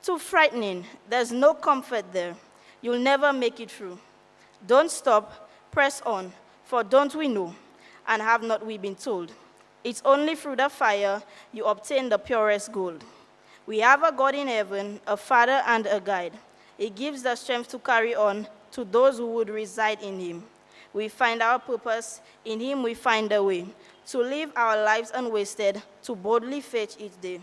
Too frightening. There's no comfort there. You'll never make it through. Don't stop. Press on. For don't we know, and have not we been told? It's only through the fire you obtain the purest gold. We have a God in heaven, a Father and a guide. He gives the strength to carry on to those who would reside in him. We find our purpose. In him we find a way to live our lives unwasted, to boldly fetch each day.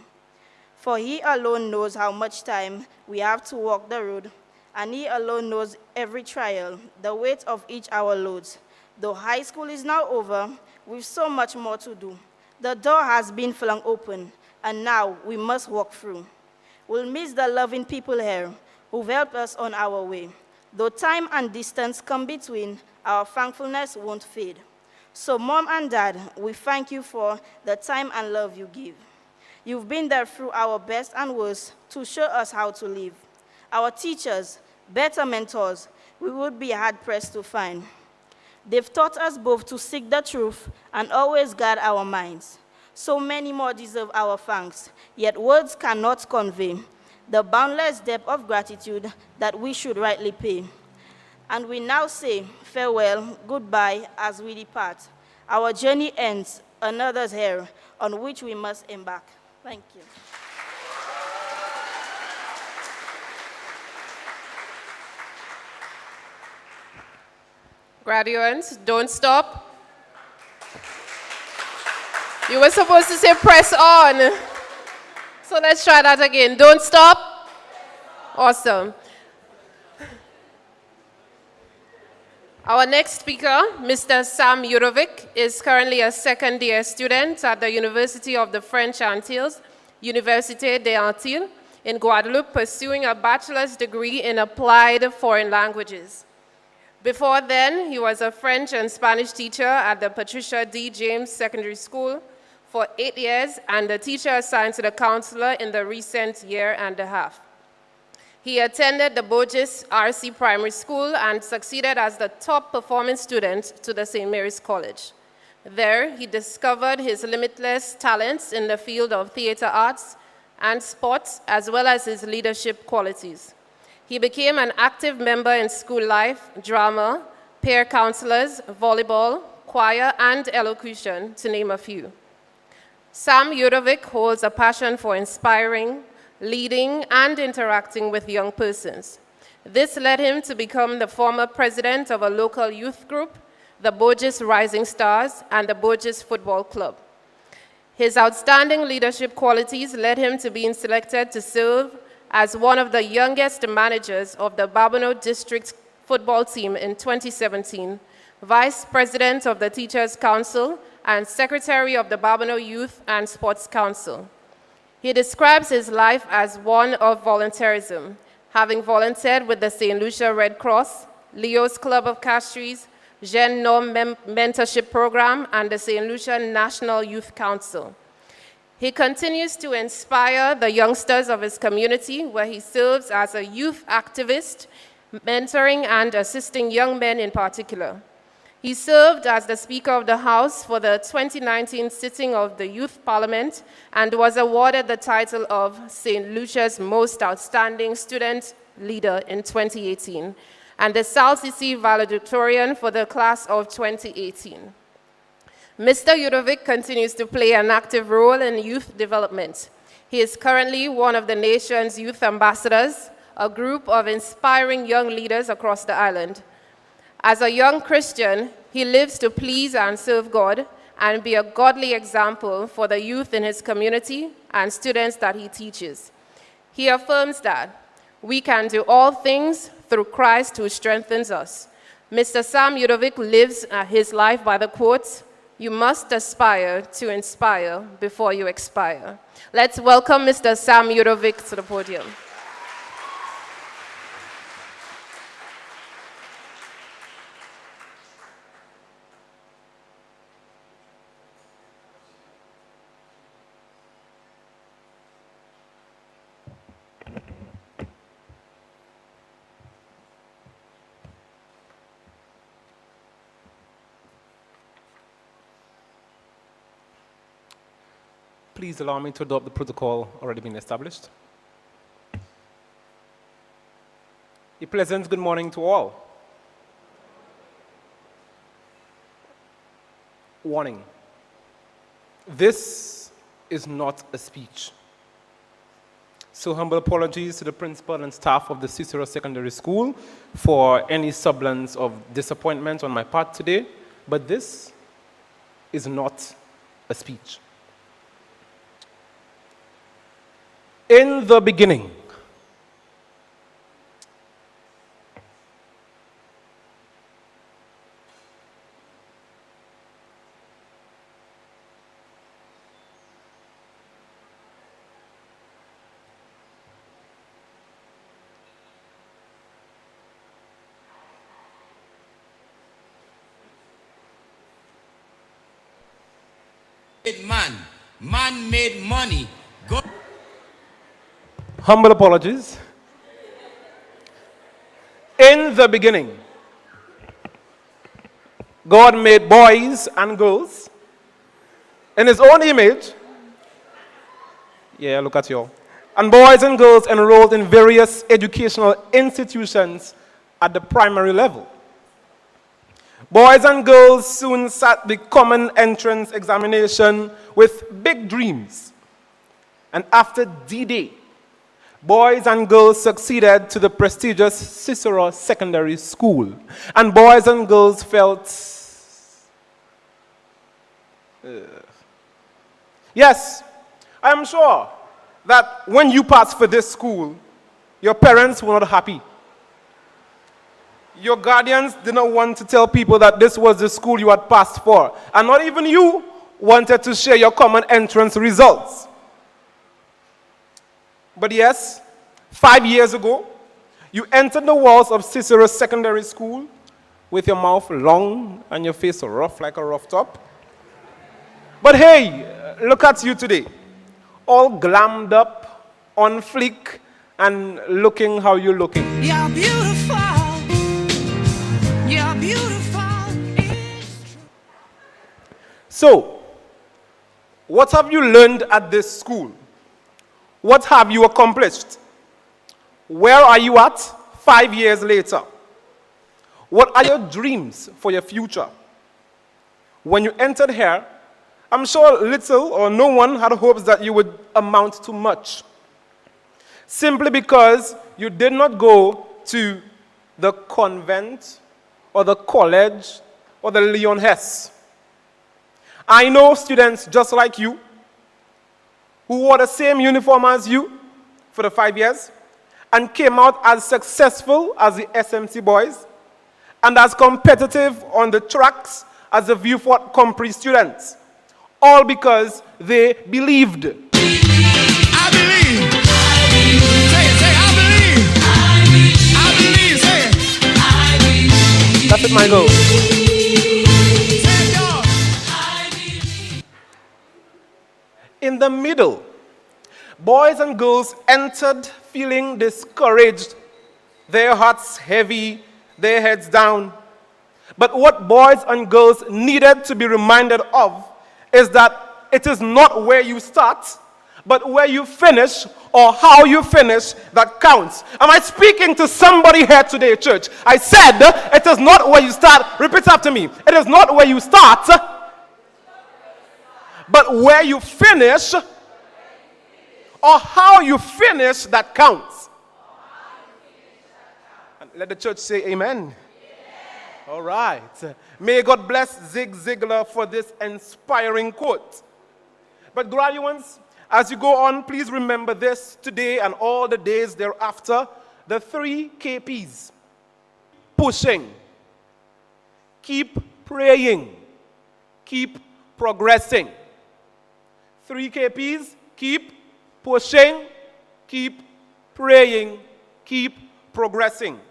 For he alone knows how much time we have to walk the road, and he alone knows every trial, the weight of each our loads. Though high school is now over, we've so much more to do. The door has been flung open, and now we must walk through. We'll miss the loving people here who've helped us on our way. Though time and distance come between, our thankfulness won't fade. So Mom and Dad, we thank you for the time and love you give. You've been there through our best and worst to show us how to live. Our teachers, better mentors, we would be hard-pressed to find. They've taught us both to seek the truth and always guard our minds. So many more deserve our thanks, yet words cannot convey the boundless depth of gratitude that we should rightly pay. And we now say farewell, goodbye, as we depart. Our journey ends, another's here, on which we must embark. Thank you. Graduates, don't stop. You were supposed to say press on. So let's try that again. Don't stop. Awesome. Our next speaker, Mr. Sam Jurovic, is currently a second-year student at the University of the French Antilles, Université des Antilles, in Guadeloupe, pursuing a bachelor's degree in applied foreign languages. Before then, he was a French and Spanish teacher at the Patricia D. James Secondary School for 8 years and a teacher assigned to the counselor in the recent year and a half. He attended the Burgess RC Primary School and succeeded as the top performing student to the St. Mary's College. There, he discovered his limitless talents in the field of theater arts and sports, as well as his leadership qualities. He became an active member in school life, drama, peer counselors, volleyball, choir, and elocution, to name a few. Sam Yudovic holds a passion for inspiring, leading, and interacting with young persons. This led him to become the former president of a local youth group, the Borges Rising Stars, and the Borges Football Club. His outstanding leadership qualities led him to being selected to serve as one of the youngest managers of the Babonneau District football team in 2017, Vice President of the Teachers Council, and Secretary of the Babonneau Youth and Sports Council. He describes his life as one of volunteerism, having volunteered with the St. Lucia Red Cross, Leo's Club of Castries, Jeune Norm Mentorship Program, and the St. Lucia National Youth Council. He continues to inspire the youngsters of his community, where he serves as a youth activist, mentoring and assisting young men in particular. He served as the Speaker of the House for the 2019 sitting of the Youth Parliament and was awarded the title of St. Lucia's Most Outstanding Student Leader in 2018 and the South CC Valedictorian for the class of 2018. Mr. Yudovic continues to play an active role in youth development. He is currently one of the nation's youth ambassadors, a group of inspiring young leaders across the island. As a young Christian, he lives to please and serve God and be a godly example for the youth in his community and students that he teaches. He affirms that we can do all things through Christ who strengthens us. Mr. Sam Yudovic lives his life by the quote, "You must aspire to inspire before you expire." Let's welcome Mr. Sam Yudovic to the podium. Please allow me to adopt the protocol already been established. A pleasant good morning to all. Warning. This is not a speech. So humble apologies to the principal and staff of the Ciceron Secondary School for any semblance of disappointment on my part today, but this is not a speech. In the beginning, man made money. God. Humble apologies. In the beginning, God made boys and girls in his own image. Yeah, look at you all. And boys and girls enrolled in various educational institutions at the primary level. Boys and girls soon sat the common entrance examination with big dreams. And after D-Day, boys and girls succeeded to the prestigious Ciceron Secondary School. And boys and girls felt, yes, I am sure that when you passed for this school, your parents were not happy. Your guardians did not want to tell people that this was the school you had passed for. And not even you wanted to share your common entrance results. But yes, 5 years ago, you entered the walls of Ciceron Secondary School with your mouth long and your face rough like a rough top. But hey, look at you today, all glammed up, on fleek, and looking how you're looking. You're beautiful. You're beautiful. So, what have you learned at this school? What have you accomplished? Where are you at 5 years later? What are your dreams for your future? When you entered here, I'm sure little or no one had hopes that you would amount to much, simply because you did not go to the convent or the college or the Leon Hess. I know students just like you who wore the same uniform as you for the 5 years and came out as successful as the SMC boys and as competitive on the tracks as the Vieux-Fort Compris students, all because they believed. I believe. Say it, say I believe. I believe, say it. That's it, my goal. In the middle, boys and girls entered feeling discouraged, their hearts heavy, their heads down. But what boys and girls needed to be reminded of is that it is not where you start, but where you finish or how you finish that counts. Am I speaking to somebody here today, church? I said it is not where you start. Repeat after me. It is not where you start, but where you finish or how you finish that counts. And let the church say amen. All right. May God bless Zig Ziglar for this inspiring quote. But graduates, as you go on, please remember this today and all the days thereafter, the 3 KPs. Pushing. Keep praying. Keep progressing. 3 KPs. Keep pushing. Keep praying. Keep progressing.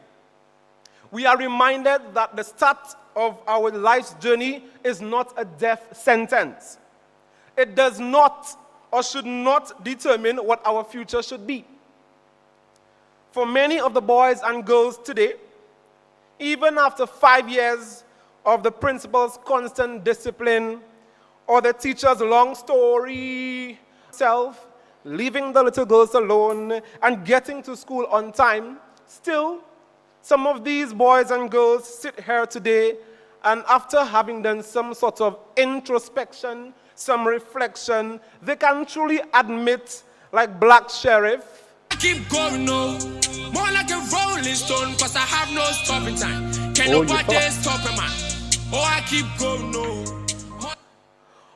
We are reminded that the start of our life's journey is not a death sentence. It does not or should not determine what our future should be. For many of the boys and girls today, even after 5 years of the principal's constant discipline or the teacher's long story, leaving the little girls alone and getting to school on time, still, some of these boys and girls sit here today, and after having done some sort of introspection, some reflection, they can truly admit, like Black Sheriff, I keep going, no. More like a rolling stone, cause I have no stopping time. Can nobody stop a man? Oh, I keep going, no.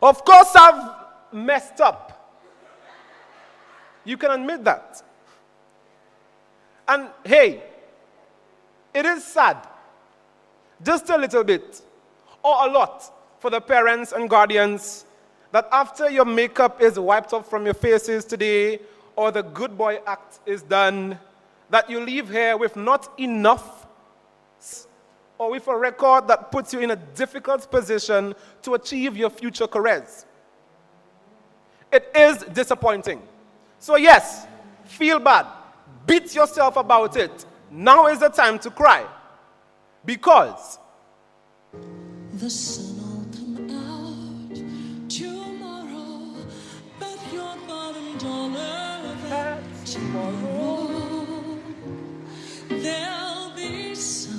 Of course I've messed up. You can admit that. And hey, it is sad, just a little bit, or a lot, for the parents and guardians, that after your makeup is wiped off from your faces today, or the good boy act is done, that you leave here with not enough, or with a record that puts you in a difficult position to achieve your future careers. It is disappointing. So yes, feel bad, beat yourself about it. Now is the time to cry, because the sun will come out tomorrow, but your bottom dollar that tomorrow there'll be sun.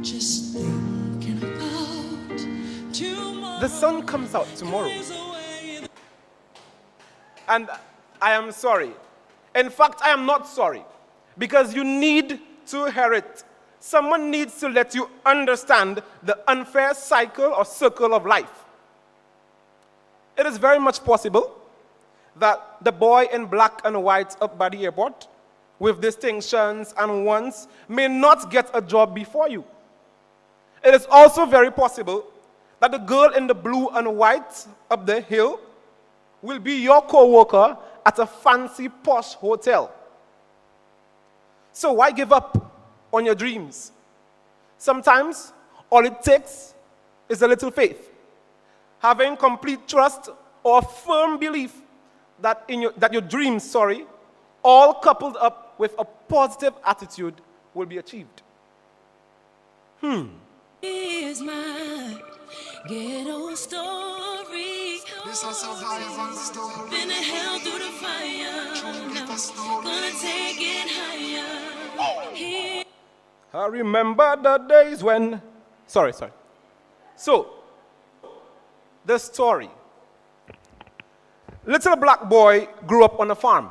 Just thinking about tomorrow. the sun comes out tomorrow. And I am sorry. In fact, I am not sorry, because you need to hear it. Someone needs to let you understand the unfair cycle or circle of life. It is very much possible that the boy in black and white up by the airport, with distinctions and wants, may not get a job before you. It is also very possible that the girl in the blue and white up the hill will be your co-worker at a fancy posh hotel. So why give up on your dreams? Sometimes all it takes is a little faith, having complete trust or firm belief that your dreams, all coupled up with a positive attitude, will be achieved. Is my ghetto story. This also on the story. Been to hell through the fire. Gonna take it higher. I remember the days when... Sorry. So, the story. Little black boy grew up on a farm.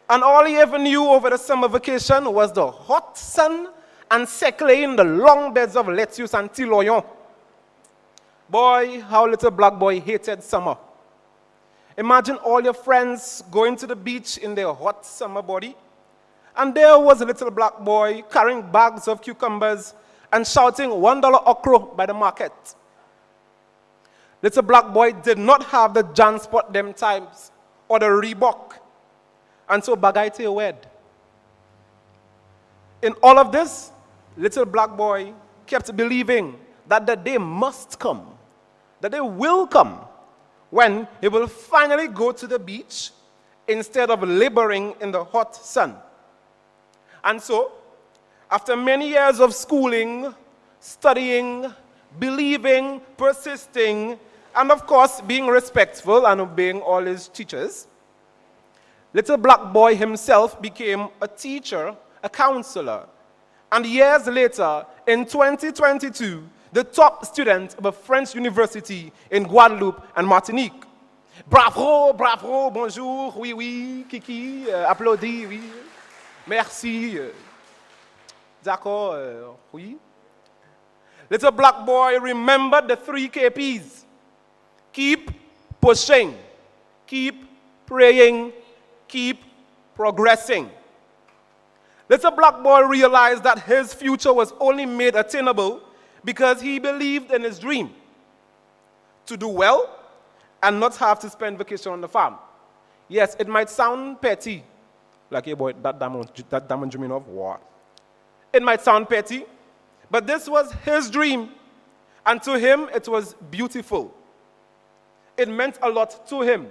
And all he ever knew over the summer vacation was the hot sun and circling the long beds of lettuce and tiloyon. Boy, how little black boy hated summer. Imagine all your friends going to the beach in their hot summer body. And there was a little black boy carrying bags of cucumbers and shouting $1 okra by the market. Little black boy did not have the Jansport them times or the Reebok. And so bagay te wed. In all of this, little black boy kept believing that the day must come, that they will come, when he will finally go to the beach instead of laboring in the hot sun. And so, after many years of schooling, studying, believing, persisting, and of course being respectful and obeying all his teachers, little black boy himself became a teacher, a counselor, and years later, in 2022, the top student of a French university in Guadeloupe and Martinique. Bravo, bravo, bonjour, oui, oui, kiki, applaudis, oui, merci, d'accord, oui. Little black boy remembered the 3 KPs. Keep pushing, keep praying, keep progressing. Little black boy realized that his future was only made attainable because he believed in his dream to do well and not have to spend vacation on the farm. Yes, it might sound petty, like, hey boy, that diamond dreaming of what? It might sound petty, but this was his dream, and to him it was beautiful. It meant a lot to him.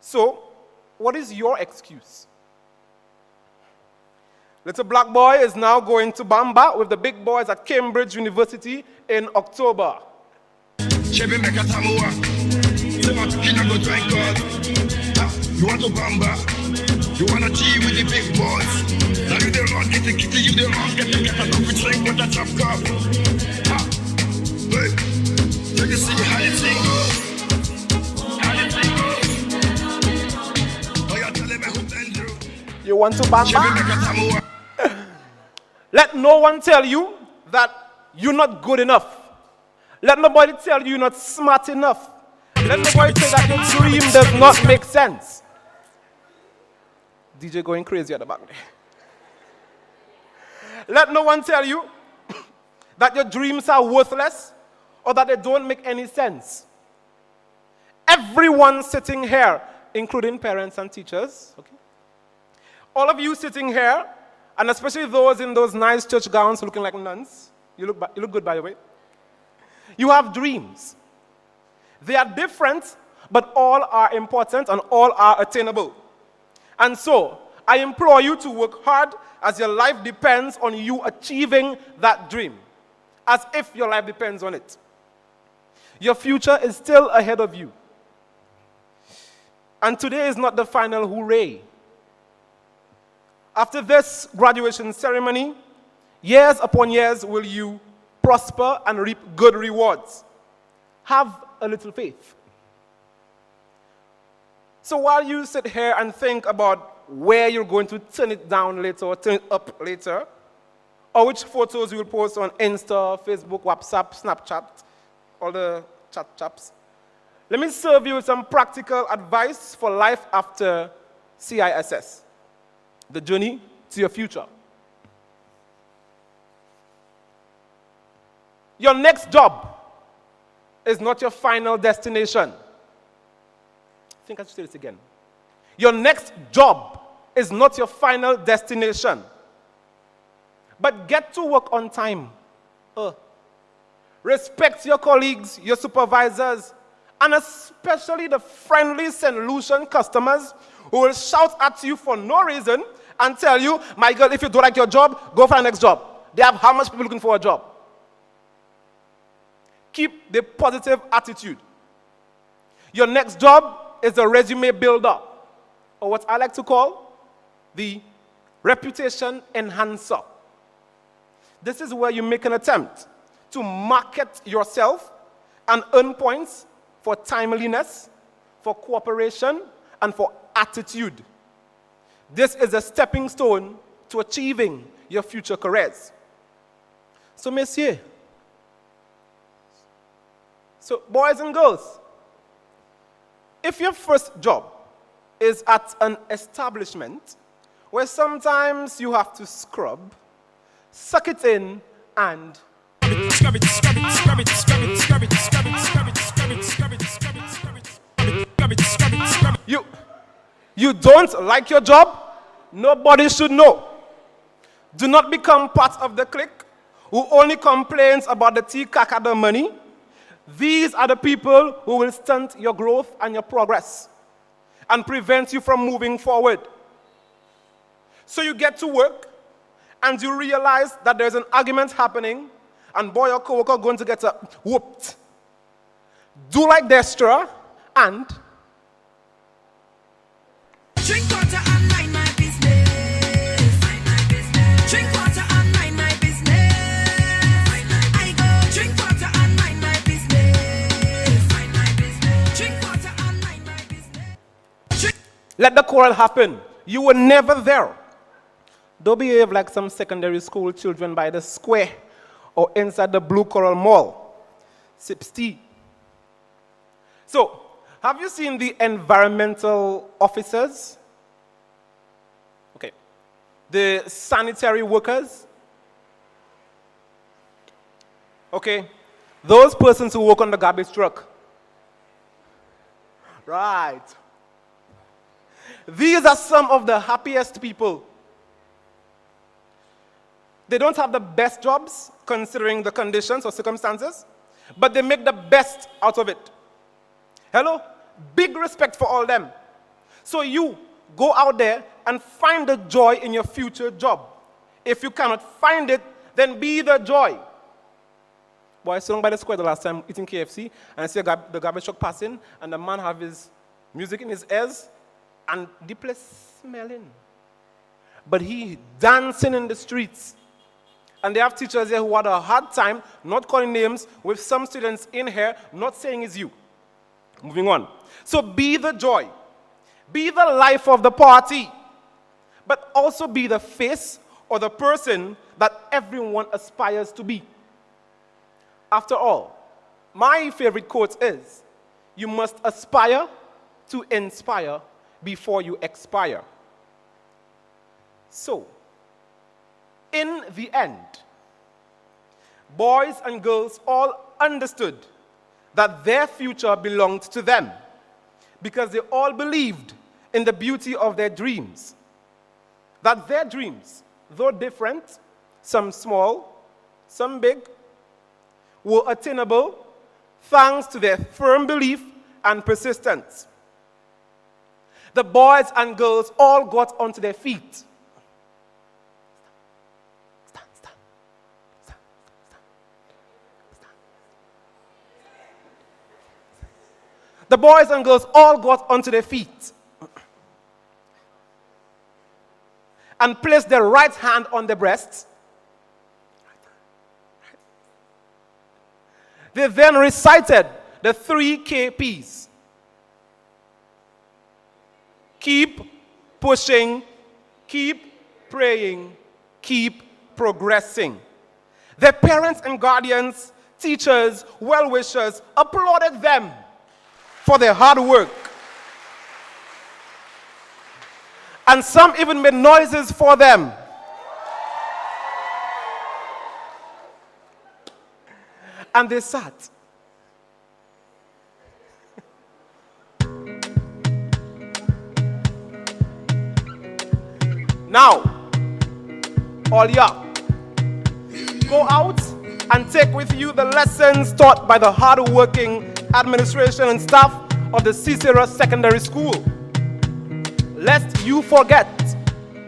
So, what is your excuse? Little black boy is now going to Bamba with the big boys at Cambridge University in October. You want to Bamba? You want to tea with the big boys? Now you the wrong, get the kitty, you the wrong, get the coffee, drink with that top cup. Hey, you can see how you think. You want to Bamba? Let no one tell you that you're not good enough. Let nobody tell you you're not smart enough. Let nobody say that your dream does not make sense. DJ going crazy at the back there. Let no one tell you that your dreams are worthless or that they don't make any sense. Everyone sitting here, including parents and teachers, okay? All of you sitting here, and especially those in those nice church gowns looking like nuns, you look good, by the way. You have dreams. They are different, but all are important and all are attainable. And so, I implore you to work hard as your life depends on you achieving that dream, as if your life depends on it. Your future is still ahead of you. And today is not the final hooray. After this graduation ceremony, years upon years will you prosper and reap good rewards. Have a little faith. So while you sit here and think about where you're going to turn it down later or turn it up later, or which photos you will post on Insta, Facebook, WhatsApp, Snapchat, all the chat chaps, let me serve you with some practical advice for life after CISS. The journey to your future. Your next job is not your final destination. I think I should say this again. Your next job is not your final destination. But get to work on time. Respect your colleagues, your supervisors, and especially the friendly St. Lucian customers who will shout at you for no reason and tell you, my girl, if you don't like your job, go for the next job. They have how much people looking for a job? Keep the positive attitude. Your next job is a resume builder, or what I like to call the reputation enhancer. This is where you make an attempt to market yourself and earn points for timeliness, for cooperation, and for attitude. This is a stepping stone to achieving your future careers. So, messieurs, so boys and girls, if your first job is at an establishment where sometimes you have to scrub, suck it in, and you don't like your job, nobody should know. Do not become part of the clique who only complains about the tea kakada money. These are the people who will stunt your growth and your progress and prevent you from moving forward. So you get to work and you realize that there's an argument happening and boy or co-worker going to get whooped. Do like Destra and drink water and mind my business. Mind my business. Drink water and mind my business. I go drink water and mind my business. Mind my business. Drink water and mind my business. let the quarrel happen. You were never there. Don't behave like some secondary school children by the square or inside the Blue Coral Mall. Sips tea. So, have you seen the environmental officers? Okay. The sanitary workers? Okay. Those persons who work on the garbage truck. Right. These are some of the happiest people. They don't have the best jobs, considering the conditions or circumstances, but they make the best out of it. Hello? Big respect for all them. So you go out there and find the joy in your future job. If you cannot find it, then be the joy. Boy, I saw by the square the last time eating KFC, and I see the garbage truck passing, and the man have his music in his ears, and deeply smelling. But he dancing in the streets. And they have teachers here who had a hard time, not calling names, with some students in here, not saying it's you. Moving on. So be the joy. Be the life of the party. But also be the face or the person that everyone aspires to be. After all, my favorite quote is, you must aspire to inspire before you expire. So, in the end, boys and girls all understood that their future belonged to them because they all believed in the beauty of their dreams. That their dreams, though different, some small, some big, were attainable thanks to their firm belief and persistence. The boys and girls all got onto their feet. The boys and girls all got onto their feet and placed their right hand on their breasts. They then recited the 3 KPs. Keep pushing, keep praying, keep progressing. Their parents and guardians, teachers, well-wishers applauded them for their hard work. And some even made noises for them. And they sat. Now, all ya, go out and take with you the lessons taught by the hard-working administration and staff of the Ciceron Secondary School. Lest you forget,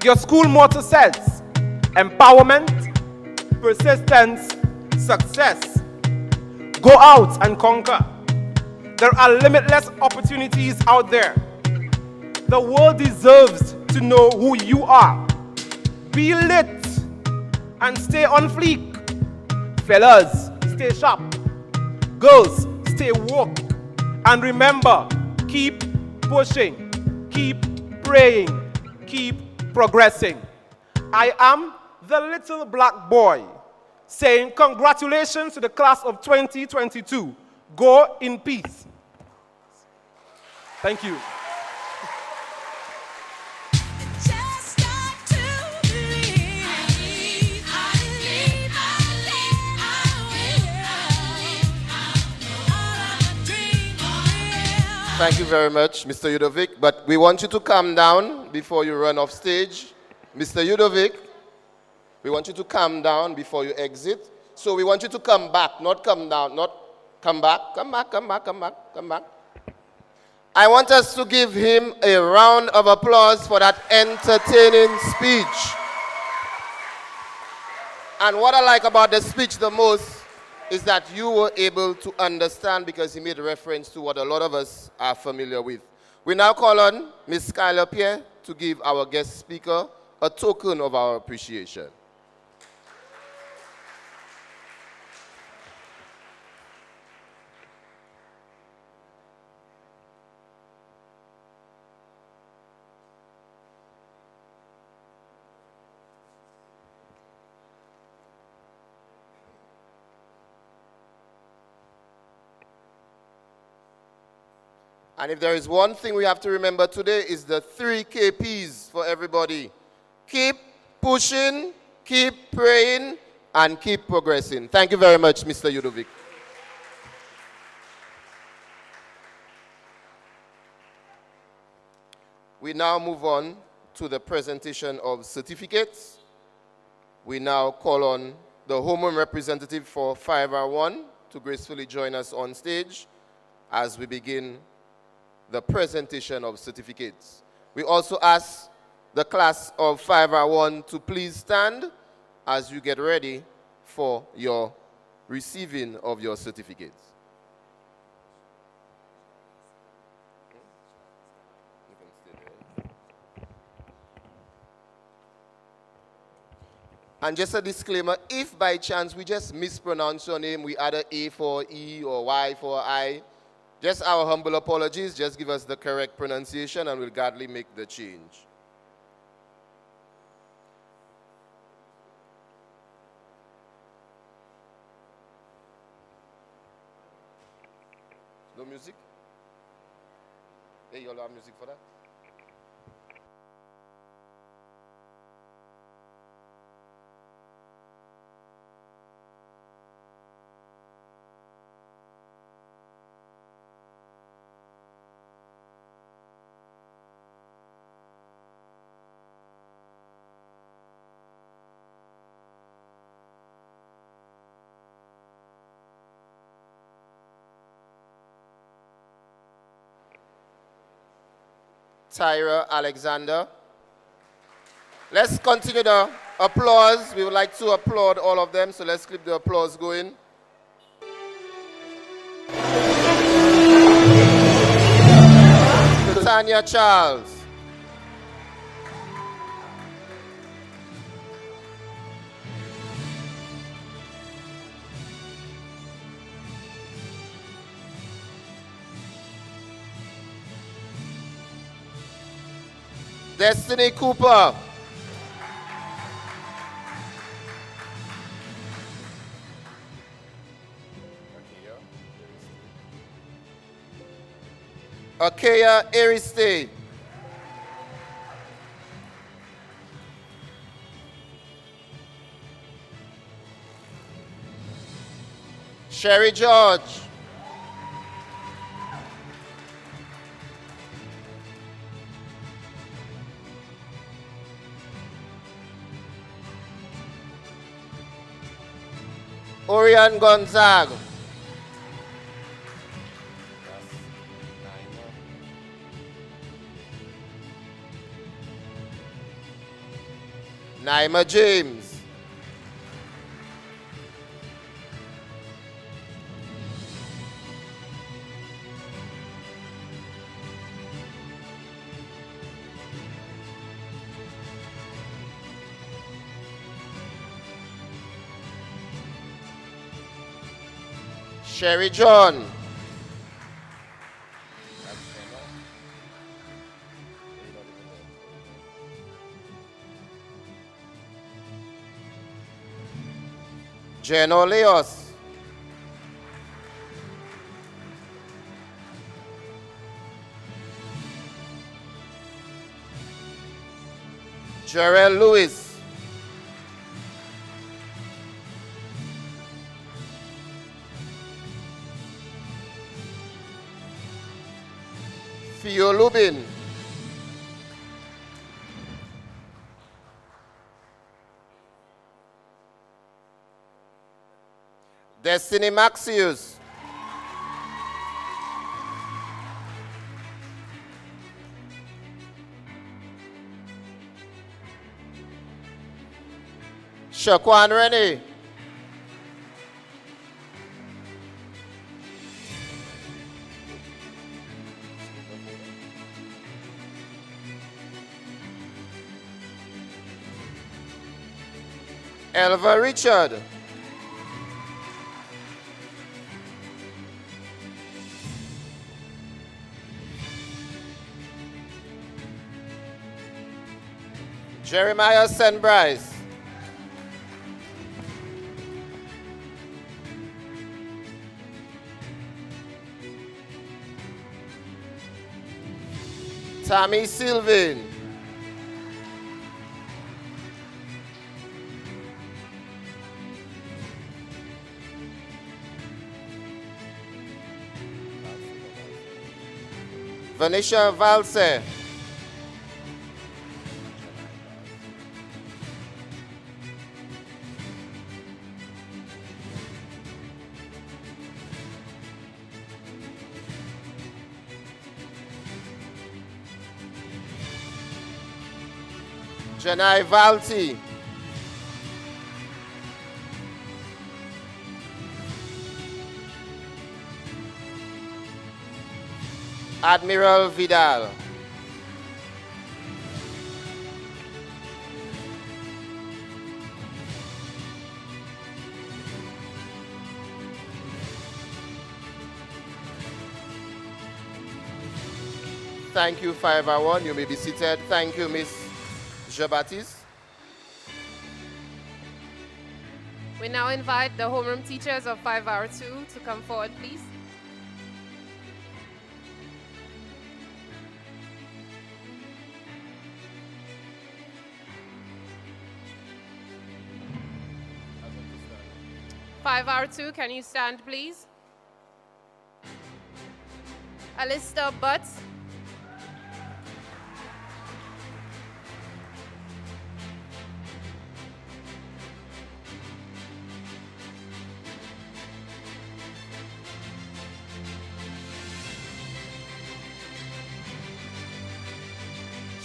your school motto says, empowerment, persistence, success. Go out and conquer. There are limitless opportunities out there. The world deserves to know who you are. Be lit and stay on fleek. Fellas, stay sharp. Girls, stay stay woke. And remember, keep pushing, keep praying, keep progressing. I am the little black boy saying congratulations to the class of 2022. Go in peace. Thank you. Just got to believe. I believe. Thank you very much, Mr. Yudovic. But we want you to calm down before you run off stage. Mr. Yudovic, we want you to calm down before you exit. So we want you to come back, not come down, not come back. Come back, come back, come back, come back. I want us to give him a round of applause for that entertaining speech. And what I like about the speech the most is that you were able to understand because he made reference to what a lot of us are familiar with. We now call on Ms. Skylar Pierre to give our guest speaker a token of our appreciation. And if there is one thing we have to remember today is the 3 KPs for everybody. Keep pushing, keep praying, and keep progressing. Thank you very much, Mr. Yudovic. We now move on to the presentation of certificates. We now call on the Home representative for 5R1 to gracefully join us on stage as we begin the presentation of certificates. We also ask the class of 5R1 to please stand as you get ready for your receiving of your certificates. And just a disclaimer, if by chance we just mispronounce your name, we add an A for E or Y for I, just our humble apologies, just give us the correct pronunciation and we'll gladly make the change. No music? Hey, you all have music for that? Tyra Alexander. Let's continue the applause. We would like to applaud all of them, so let's keep the applause going. Tanya Charles. Destiny Cooper. Akeya Ariste. Sherry George. Orion Gonzaga. Naima James. Sherry John. Geno Leos. Jarrell Lewis. Theo Lubin. Destiny Maxius. Shaquan Rennie. Elva Richard. Jeremiah St. Bryce. Tammy Sylvain. Vanisha Valse. Janai Valti. Admiral Vidal. Thank you, 501. You may be seated. Thank you, Miss Jean-Baptiste. We now invite the homeroom teachers of 5R2 to come forward, please. Five R2, can you stand, please? Alistair Butts.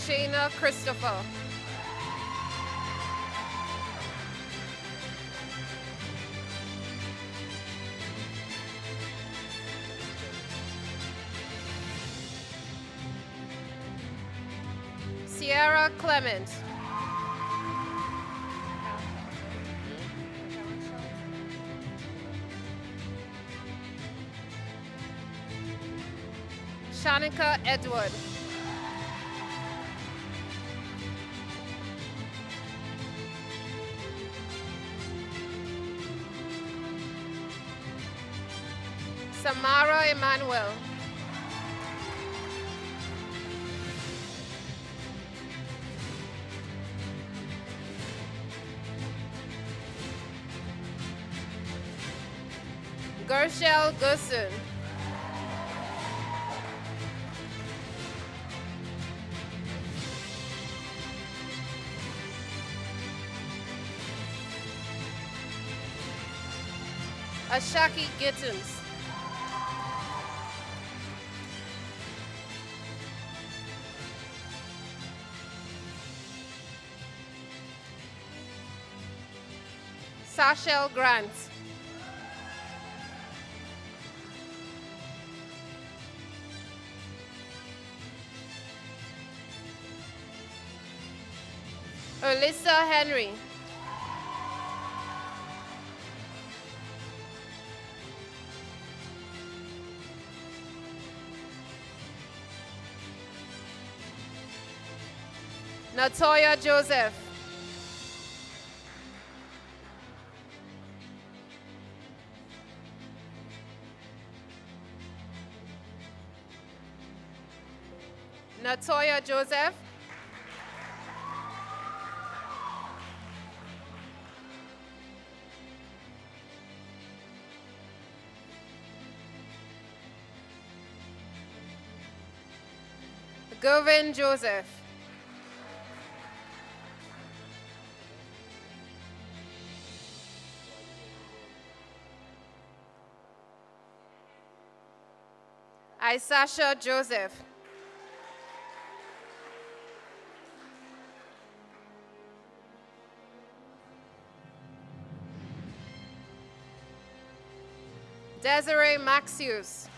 Shayna Christopher. Sierra Clement. Shanika Edward. Samara Emmanuel. Gershel Gusson. Ashaki Gittins. Sashel Grant. Alyssa Henry. Natoya Joseph. Natoya Joseph. Govin Joseph. Isasha Joseph. Desiree Maxius.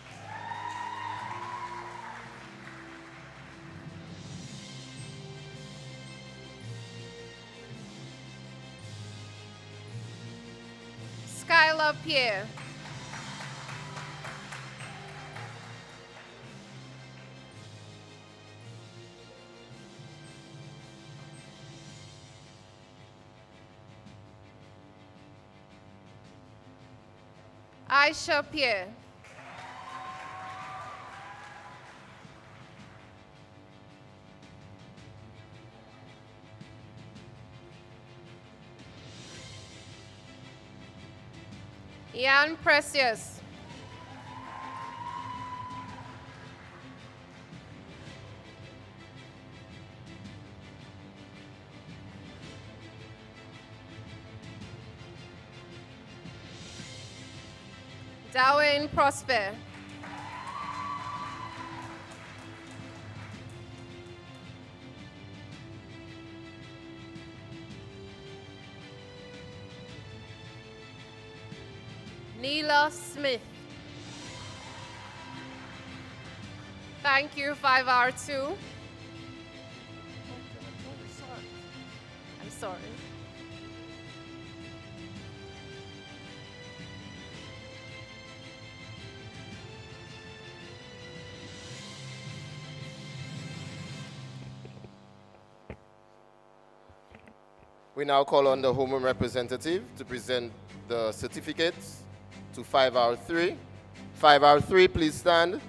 Skylar Pierre. Aisha Pierre. Ian Precious. Darwin Prosper. Neela Smith. Thank you, 5R2. I'm sorry. We now call on the Home representative to present the certificates to 5R3. 5R3, please stand.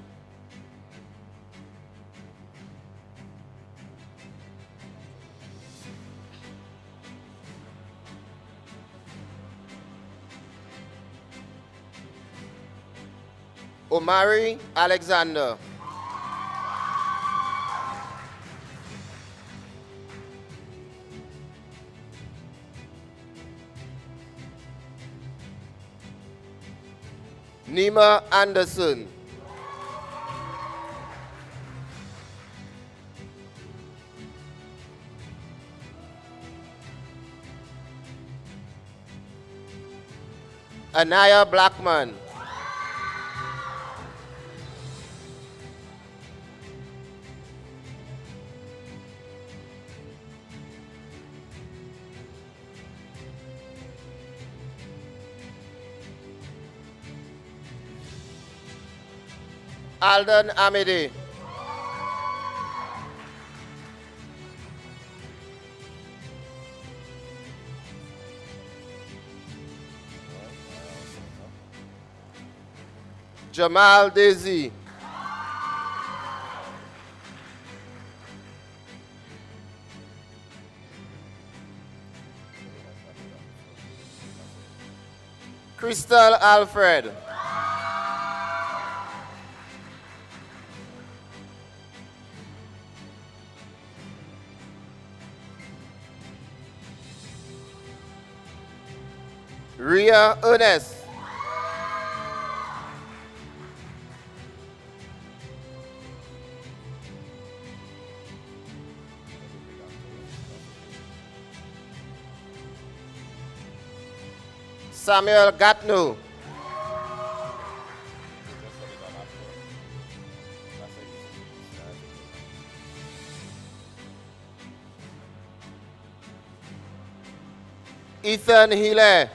Omari Alexander. Nima Anderson. Anaya Blackman. Alden Amede. Jamal Daisy. Crystal Alfred. Ria Ernest. Samuel Gatno. Ethan Hille.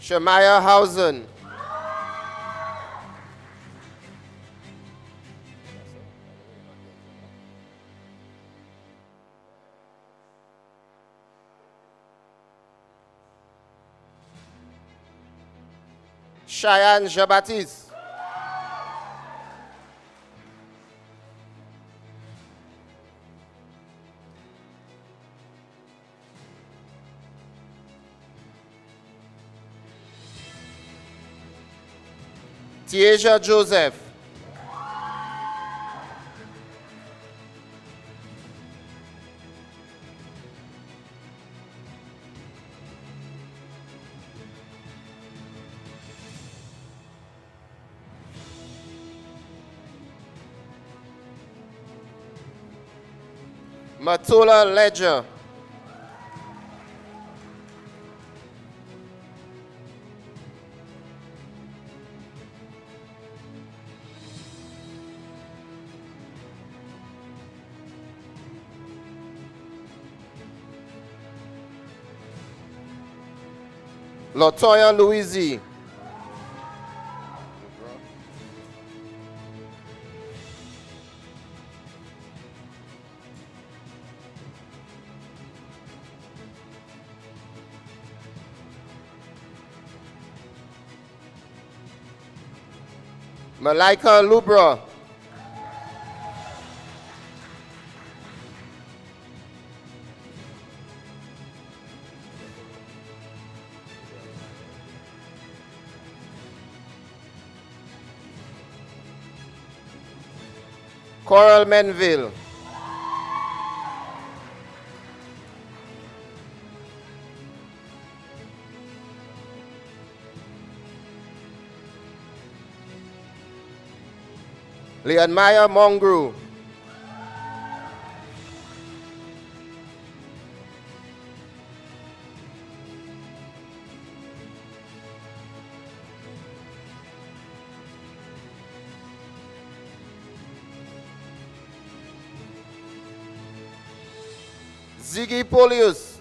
Shemaiah Hausen. Cheyenne Jean-Baptiste. Tieja Joseph. Matola Ledger. Latoya Louisi. Malaika Lubra. Coral Menville. Leon Maya Mongru. Ziggy Polius.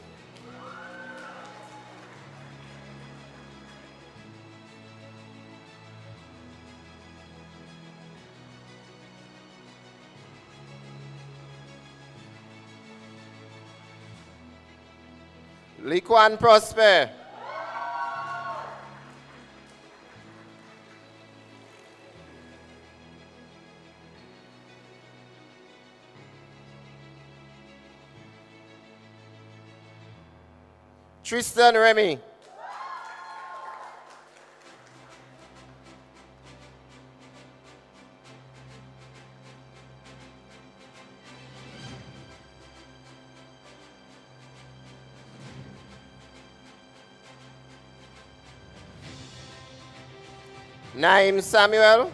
Liquan Prosper. Tristan Remy. Naim Samuel.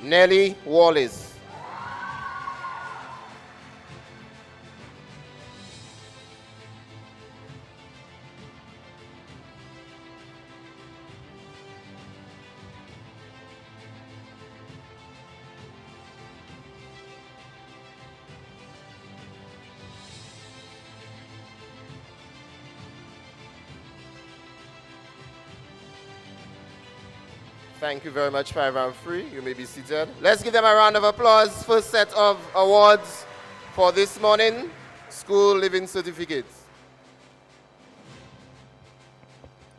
Nelly Wallace. Thank you very much, 5 and 3. You may be seated. Let's give them a round of applause. First set of awards for this morning, School Living Certificates.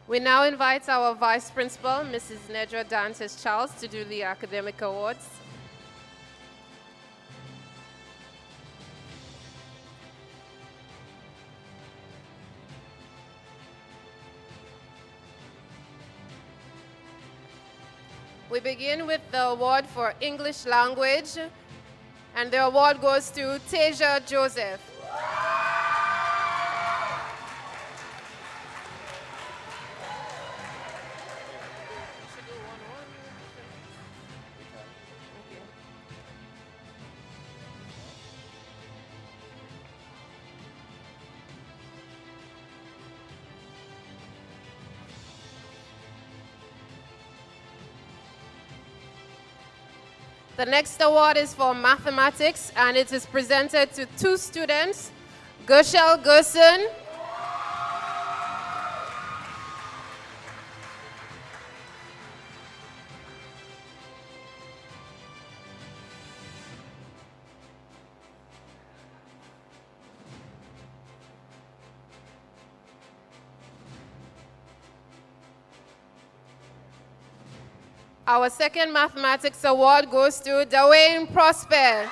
We now invite our Vice Principal, Mrs. Nedra Dantes Charles, to do the academic awards. We begin with the award for English language, and the award goes to Tasia Joseph. The next award is for mathematics, and it is presented to 2 students, Gershel Gerson Our second mathematics award goes to Dwayne Prosper.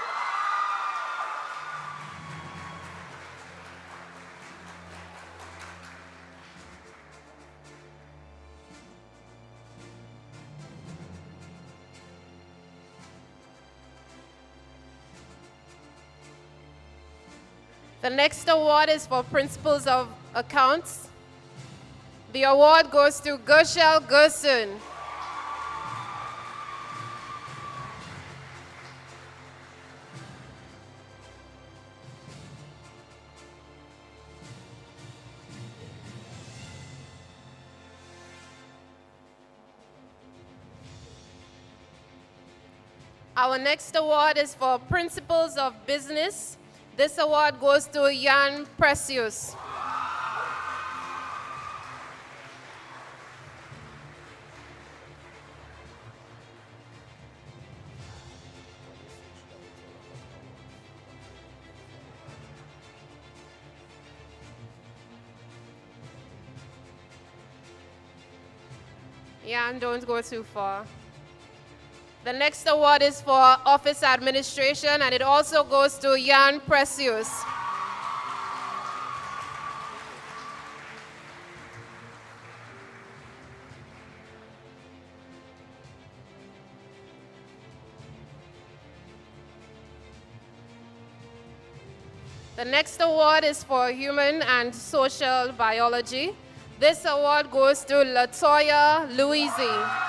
The next award is for Principles of Accounts. The award goes to Gershel Gerson. Our next award is for Principles of Business. This award goes to Jan Precious. Jan, don't go too far. The next award is for Office Administration, and it also goes to Jan Precious. The next award is for Human and Social Biology. This award goes to Latoya Louisi.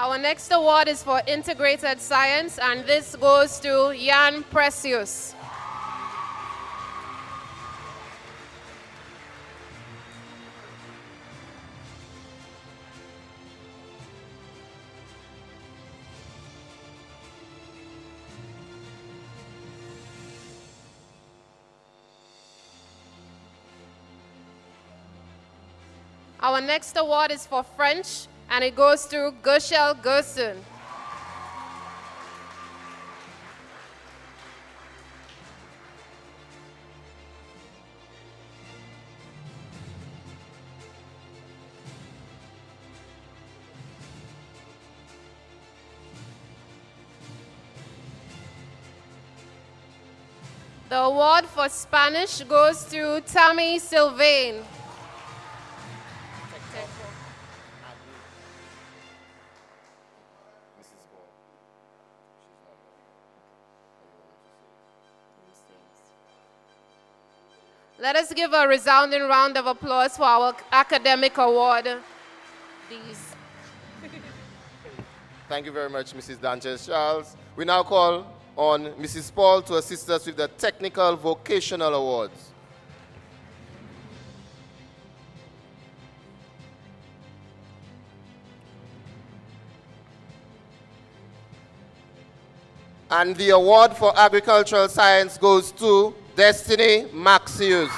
Our next award is for Integrated Science, and this goes to Jan Precious. Our next award is for French, and it goes to Gershel Gerson. The award for Spanish goes to Tammy Sylvain. Let us give a resounding round of applause for our academic award. These. Thank you very much, Mrs. Danches Charles. We now call on Mrs. Paul to assist us with the Technical Vocational Awards. And the award for Agricultural Science goes to Destiny Maxius.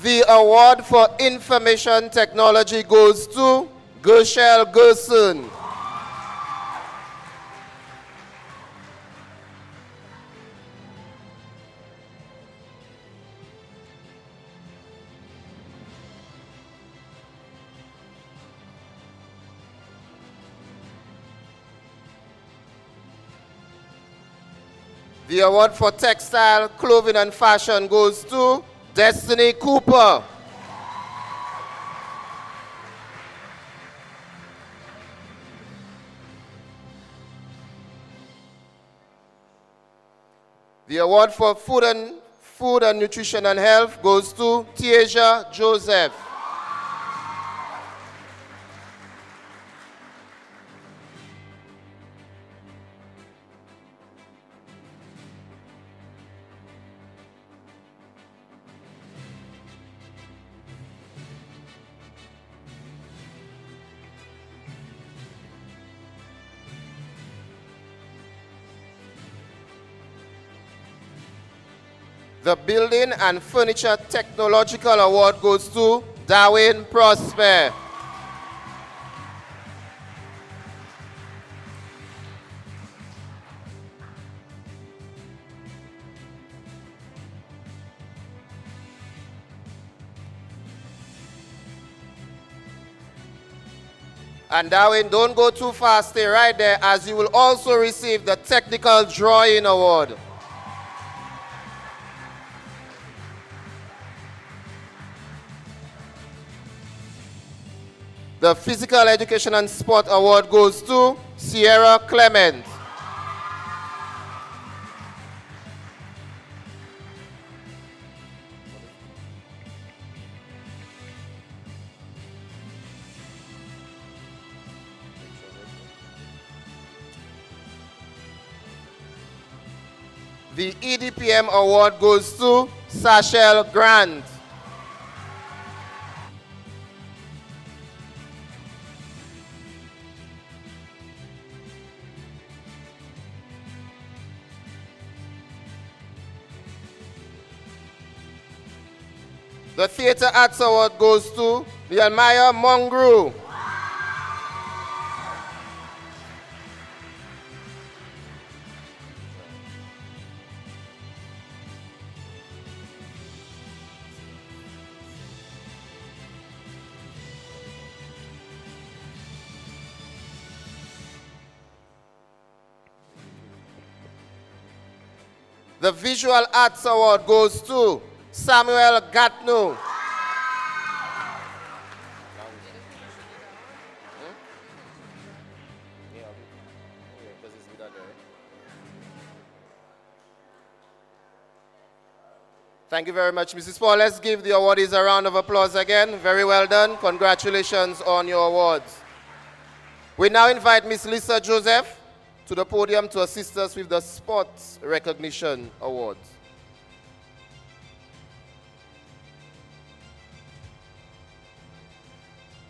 The award for Information Technology goes to Gershel Gerson. The award for Textile, Clothing and Fashion goes to Destiny Cooper. The award for Food and Nutrition and Health goes to Tiaja Joseph. The Building and Furniture Technological Award goes to Darwin Prosper. And Darwin, don't go too fast, stay right there, as you will also receive the Technical Drawing Award. The Physical Education and Sport Award goes to Sierra Clement. The EDPM Award goes to Sachel Grant. The Theatre Arts Award goes to Nehemiah Mongrue. The Visual Arts Award goes to Samuel Gatno. Thank you very much, Mrs. Paul. Let's give the awardees a round of applause again. Very well done. Congratulations on your awards. We now invite Miss Lisa Joseph to the podium to assist us with the Sports Recognition Awards.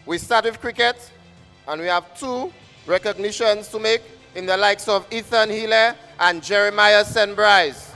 We start with cricket, and we have 2 recognitions to make in the likes of Ethan Healy and Jeremiah St. Bryce.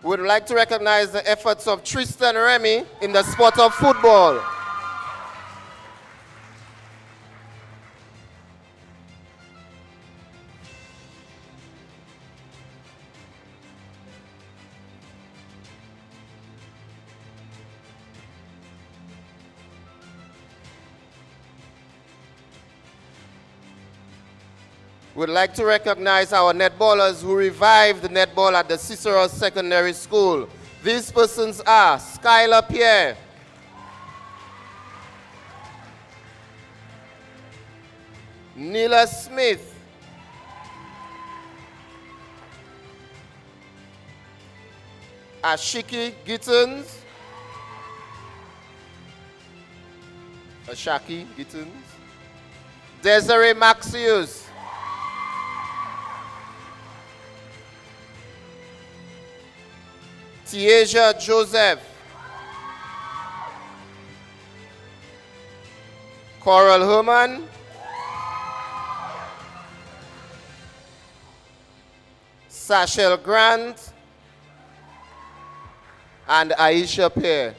We would like to recognize the efforts of Tristan Remy in the sport of football. We'd like to recognize our netballers who revived netball at the Ciceron Secondary School. These persons are Skylar Pierre, Neela Smith, Ashiki Gittins, Desiree Maxius, Tiaja Joseph, Coral Herman, Sachel Grant, and Aisha Pear.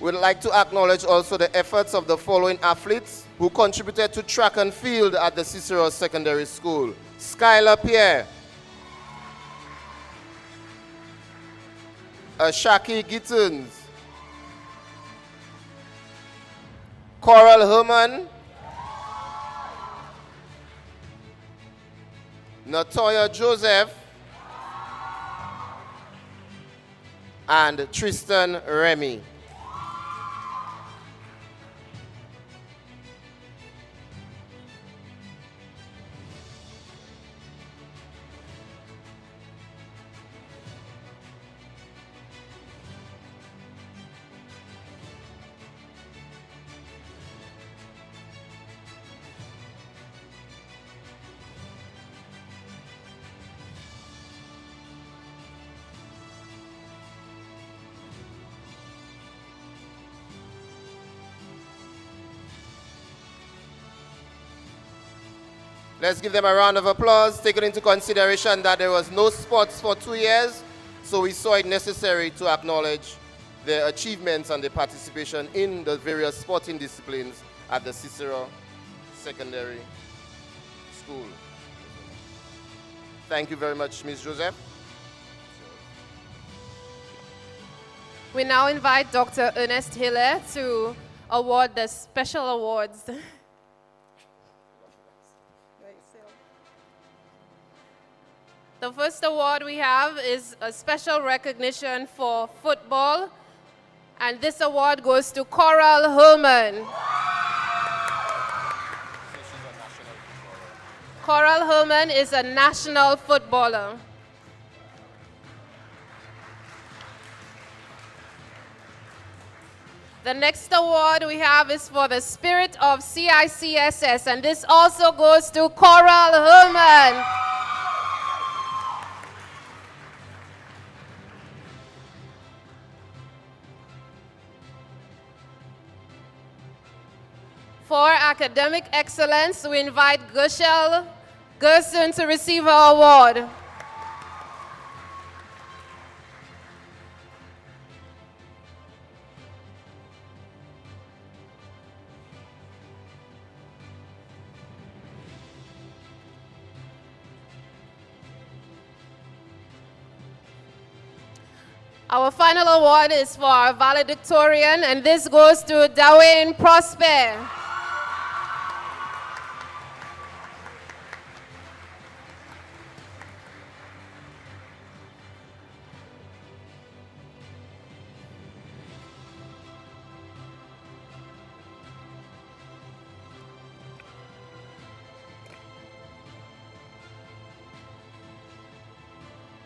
We'd like to acknowledge also the efforts of the following athletes who contributed to track and field at the Ciceron Secondary School. Skylar Pierre, Ashaki Gittins, Coral Herman, Natoya Joseph, and Tristan Remy. Let's give them a round of applause, taking into consideration that there was no sports for 2 years, so we saw it necessary to acknowledge their achievements and their participation in the various sporting disciplines at the Cicero Secondary School. Thank you very much, Ms. Joseph. We now invite Dr. Ernest Hiller to award the special awards. The first award we have is a special recognition for football, and this award goes to Coral Herman. Coral Herman is a national footballer. The next award we have is for the spirit of CICSS, and this also goes to Coral Herman. For academic excellence, we invite Gershel Gerson to receive her award. Our final award is for our valedictorian, and this goes to Dwayne Prosper.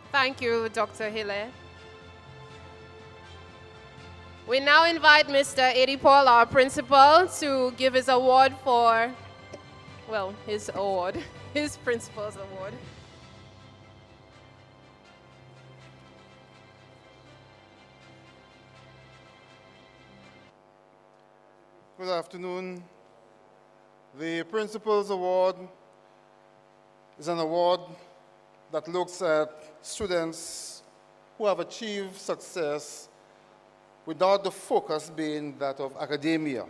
Thank you, Dr. Hille. We now invite Mr. Eddie Paul, our principal, to give his award for, well, his award, his principal's award. Good afternoon. The Principal's Award is an award that looks at students who have achieved success without the focus being that of academia.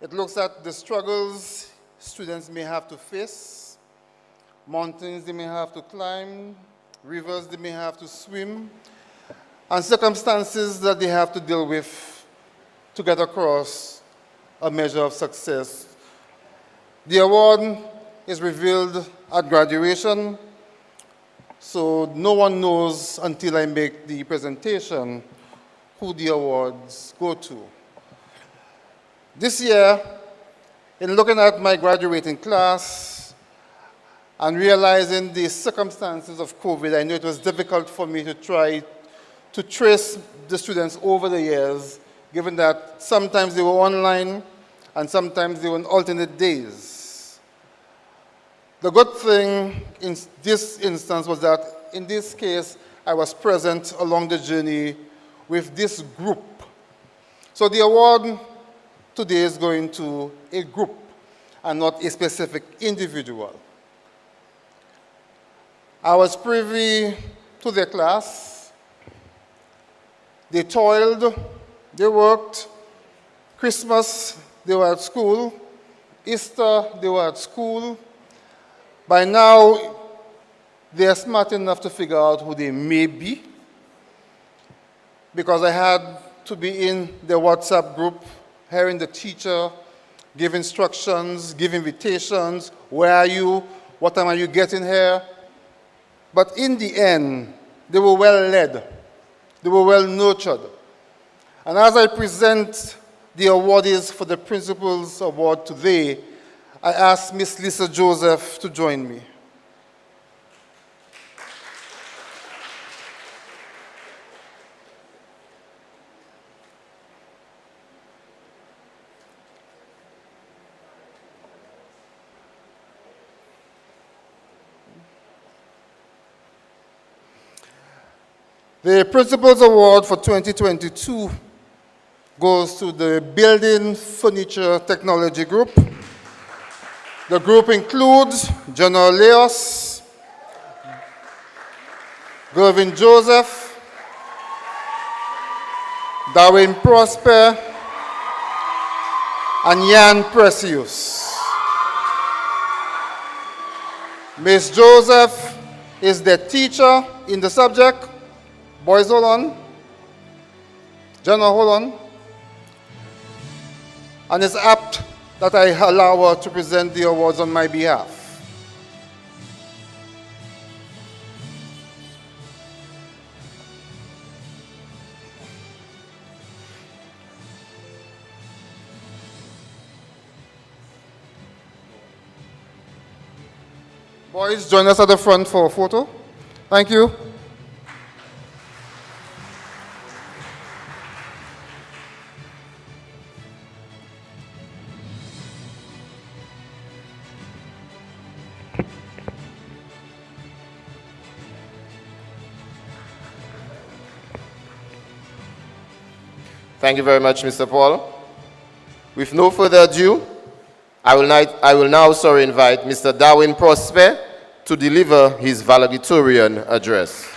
It looks at the struggles students may have to face, mountains they may have to climb, rivers they may have to swim, and circumstances that they have to deal with to get across a measure of success. The award is revealed at graduation, so no one knows until I make the presentation who the awards go to. This year, in looking at my graduating class and realizing the circumstances of COVID, I knew it was difficult for me to try to trace the students over the years, given that sometimes they were online and sometimes they were on alternate days. The good thing in this instance was that in this case, I was present along the journey with this group. So the award today is going to a group and not a specific individual. I was privy to their class. They toiled, they worked. Christmas, they were at school. Easter, they were at school. By now, they are smart enough to figure out who they may be, because I had to be in the WhatsApp group, hearing the teacher give instructions, give invitations, where are you, what time are you getting here? But in the end, they were well led, they were well nurtured. And as I present the awardees for the Principal's Award today, I asked Miss Lisa Joseph to join me. The Principal's Award for 2022 goes to the Building Furniture Technology Group. The group includes General Leos, Gervin Joseph, Darwin Prosper, and Jan Precious. Ms. Joseph is the teacher in the subject. Boys, hold on. General, hold on. And it's apt that I allow her to present the awards on my behalf. Boys, join us at the front for a photo. Thank you. Thank you very much, Mr. Paul. With no further ado, I will now invite Mr. Darwin Prosper to deliver his valedictorian address.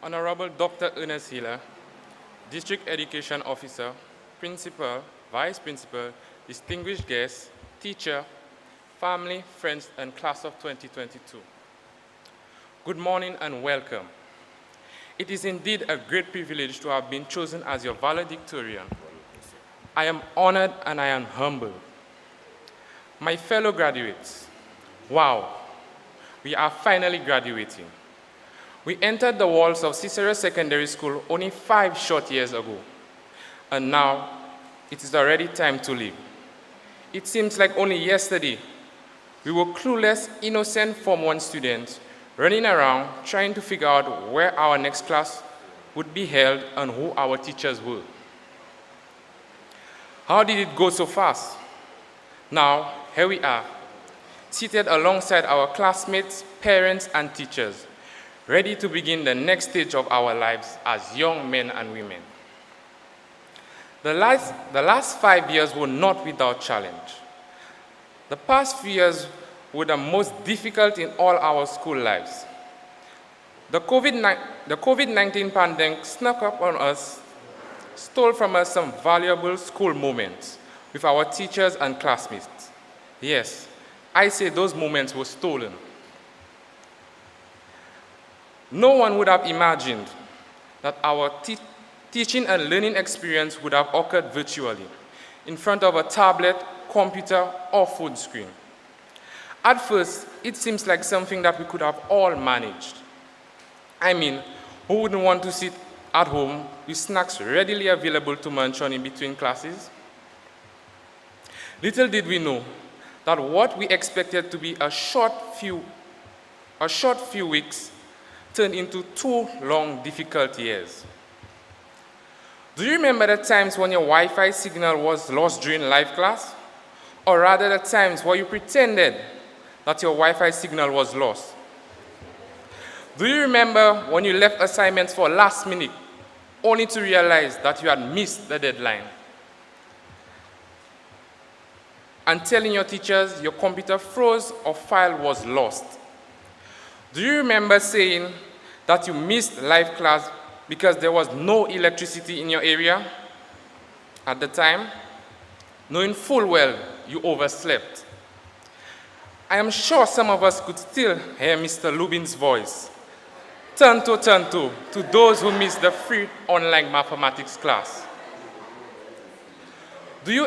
Honorable Dr. Ernest Hiller, District Education Officer, Principal, Vice Principal, distinguished guests, teacher, family, friends, and class of 2022. Good morning and welcome. It is indeed a great privilege to have been chosen as your valedictorian. I am honored and I am humbled. My fellow graduates, wow, we are finally graduating. We entered the walls of Ciceron Secondary School only 5 short years ago, and now it is already time to leave. It seems like only yesterday we were clueless, innocent Form 1 students running around trying to figure out where our next class would be held and who our teachers were. How did it go so fast? Now, here we are, seated alongside our classmates, parents, and teachers, ready to begin the next stage of our lives as young men and women. The last 5 years were not without challenge. The past few years were the most difficult in all our school lives. The COVID-19 pandemic snuck up on us, stole from us some valuable school moments with our teachers and classmates. Yes, I say those moments were stolen. No one would have imagined that our teaching and learning experience would have occurred virtually, in front of a tablet, computer, or phone screen. At first, it seems like something that we could have all managed. I mean, who wouldn't want to sit at home with snacks readily available to munch on in between classes? Little did we know that what we expected to be a short few weeks turned into 2 long, difficult years. Do you remember the times when your Wi-Fi signal was lost during live class? Or rather the times where you pretended that your Wi-Fi signal was lost? Do you remember when you left assignments for last minute, only to realize that you had missed the deadline? And telling your teachers your computer froze or file was lost? Do you remember saying that you missed live class because there was no electricity in your area at the time, knowing full well you overslept? I am sure some of us could still hear Mr. Lubin's voice. Turn to those who missed the free online mathematics class. Do you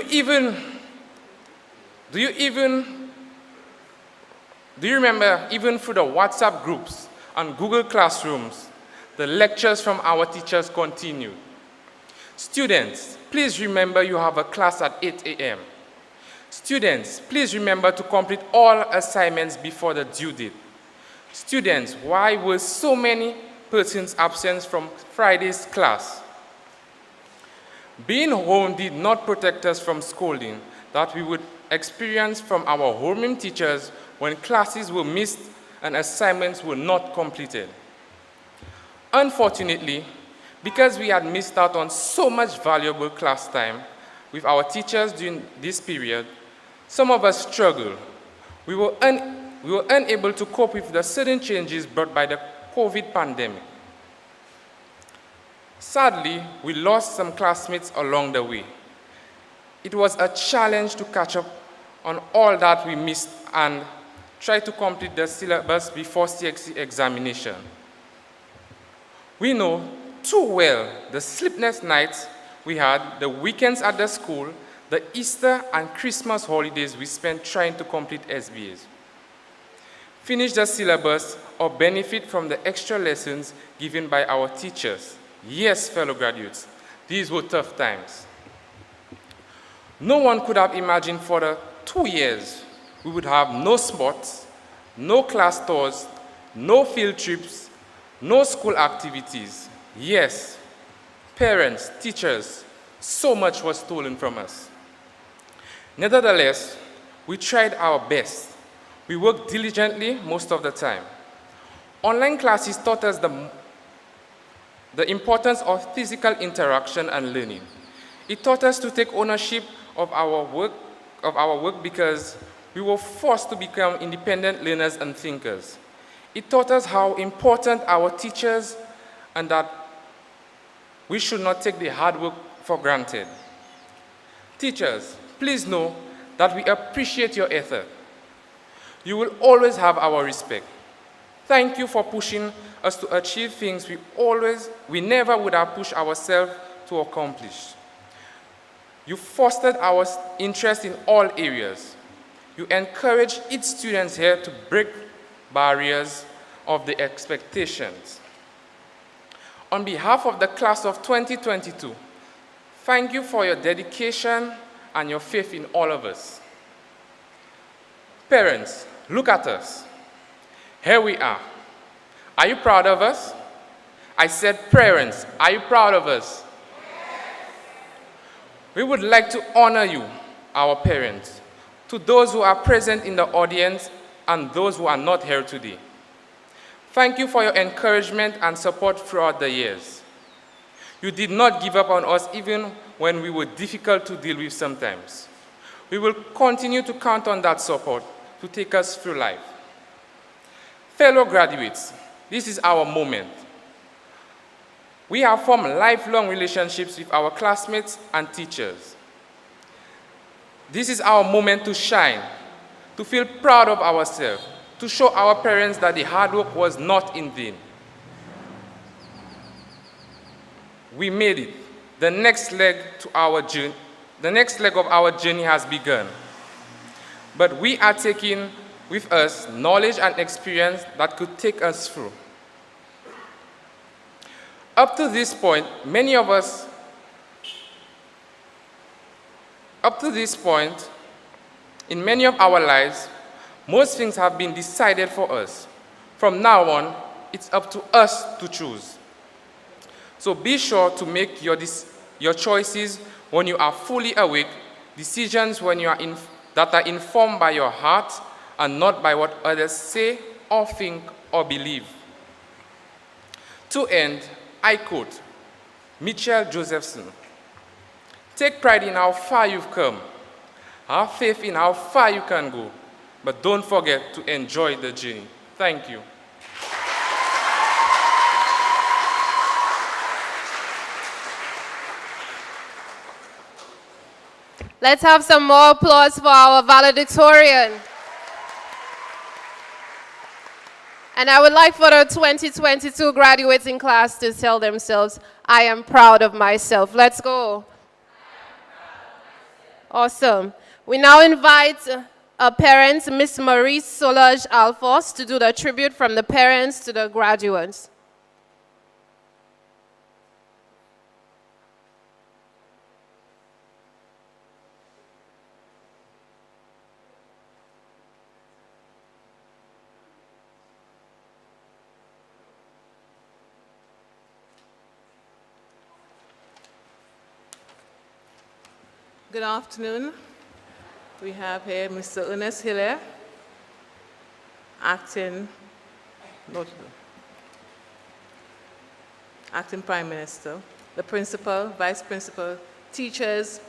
remember, even through the WhatsApp groups and Google Classrooms, the lectures from our teachers continued? Students, please remember you have a class at 8 a.m. Students, please remember to complete all assignments before the due date. Students, why were so many persons absent from Friday's class? Being home did not protect us from scolding that we would experience from our homeroom teachers when classes were missed and assignments were not completed. Unfortunately, because we had missed out on so much valuable class time with our teachers during this period, some of us struggled. We were unable to cope with the sudden changes brought by the COVID pandemic. Sadly, we lost some classmates along the way. It was a challenge to catch up on all that we missed and try to complete the syllabus before CXC examination. We know too well the sleepless nights we had, the weekends at the school, the Easter and Christmas holidays we spent trying to complete SBAs, finish the syllabus, or benefit from the extra lessons given by our teachers. Yes, fellow graduates, these were tough times. No one could have imagined for the 2 years we would have no sports, no class tours, no field trips, no school activities. Yes, parents, teachers, so much was stolen from us. Nevertheless, we tried our best. We worked diligently most of the time. Online classes taught us the importance of physical interaction and learning. It taught us to take ownership of our work because we were forced to become independent learners and thinkers. It taught us how important our teachers and that we should not take the hard work for granted. Teachers, please know that we appreciate your effort. You will always have our respect. Thank you for pushing us to achieve things we never would have pushed ourselves to accomplish. You fostered our interest in all areas. You encourage each student here to break barriers of the expectations. On behalf of the class of 2022, thank you for your dedication and your faith in all of us. Parents, look at us. Here we are. Are you proud of us? I said, parents, are you proud of us? We would like to honor you, our parents, to those who are present in the audience and those who are not here today. Thank you for your encouragement and support throughout the years. You did not give up on us even when we were difficult to deal with sometimes. We will continue to count on that support to take us through life. Fellow graduates, this is our moment. We have formed lifelong relationships with our classmates and teachers. This is our moment to shine, to feel proud of ourselves, to show our parents that the hard work was not in vain. We made it. The next leg of our journey has begun. But we are taking with us knowledge and experience that could take us through. Up to this point, in many of our lives, most things have been decided for us. From now on, it's up to us to choose. So be sure to make your choices when you are fully awake, decisions when you are that are informed by your heart and not by what others say or think or believe. To end, I quote Mitchell Josephson, "Take pride in how far you've come. Have faith in how far you can go, but don't forget to enjoy the journey." Thank you. Let's have some more applause for our valedictorian. And I would like for the 2022 graduating class to tell themselves, "I am proud of myself." Let's go. Awesome. We now invite our parents, Miss Marie Solange Alphonse, to do the tribute from the parents to the graduates. Good afternoon. We have here Mr. Ernest Hiller, acting Prime Minister, the principal, vice principal, teachers,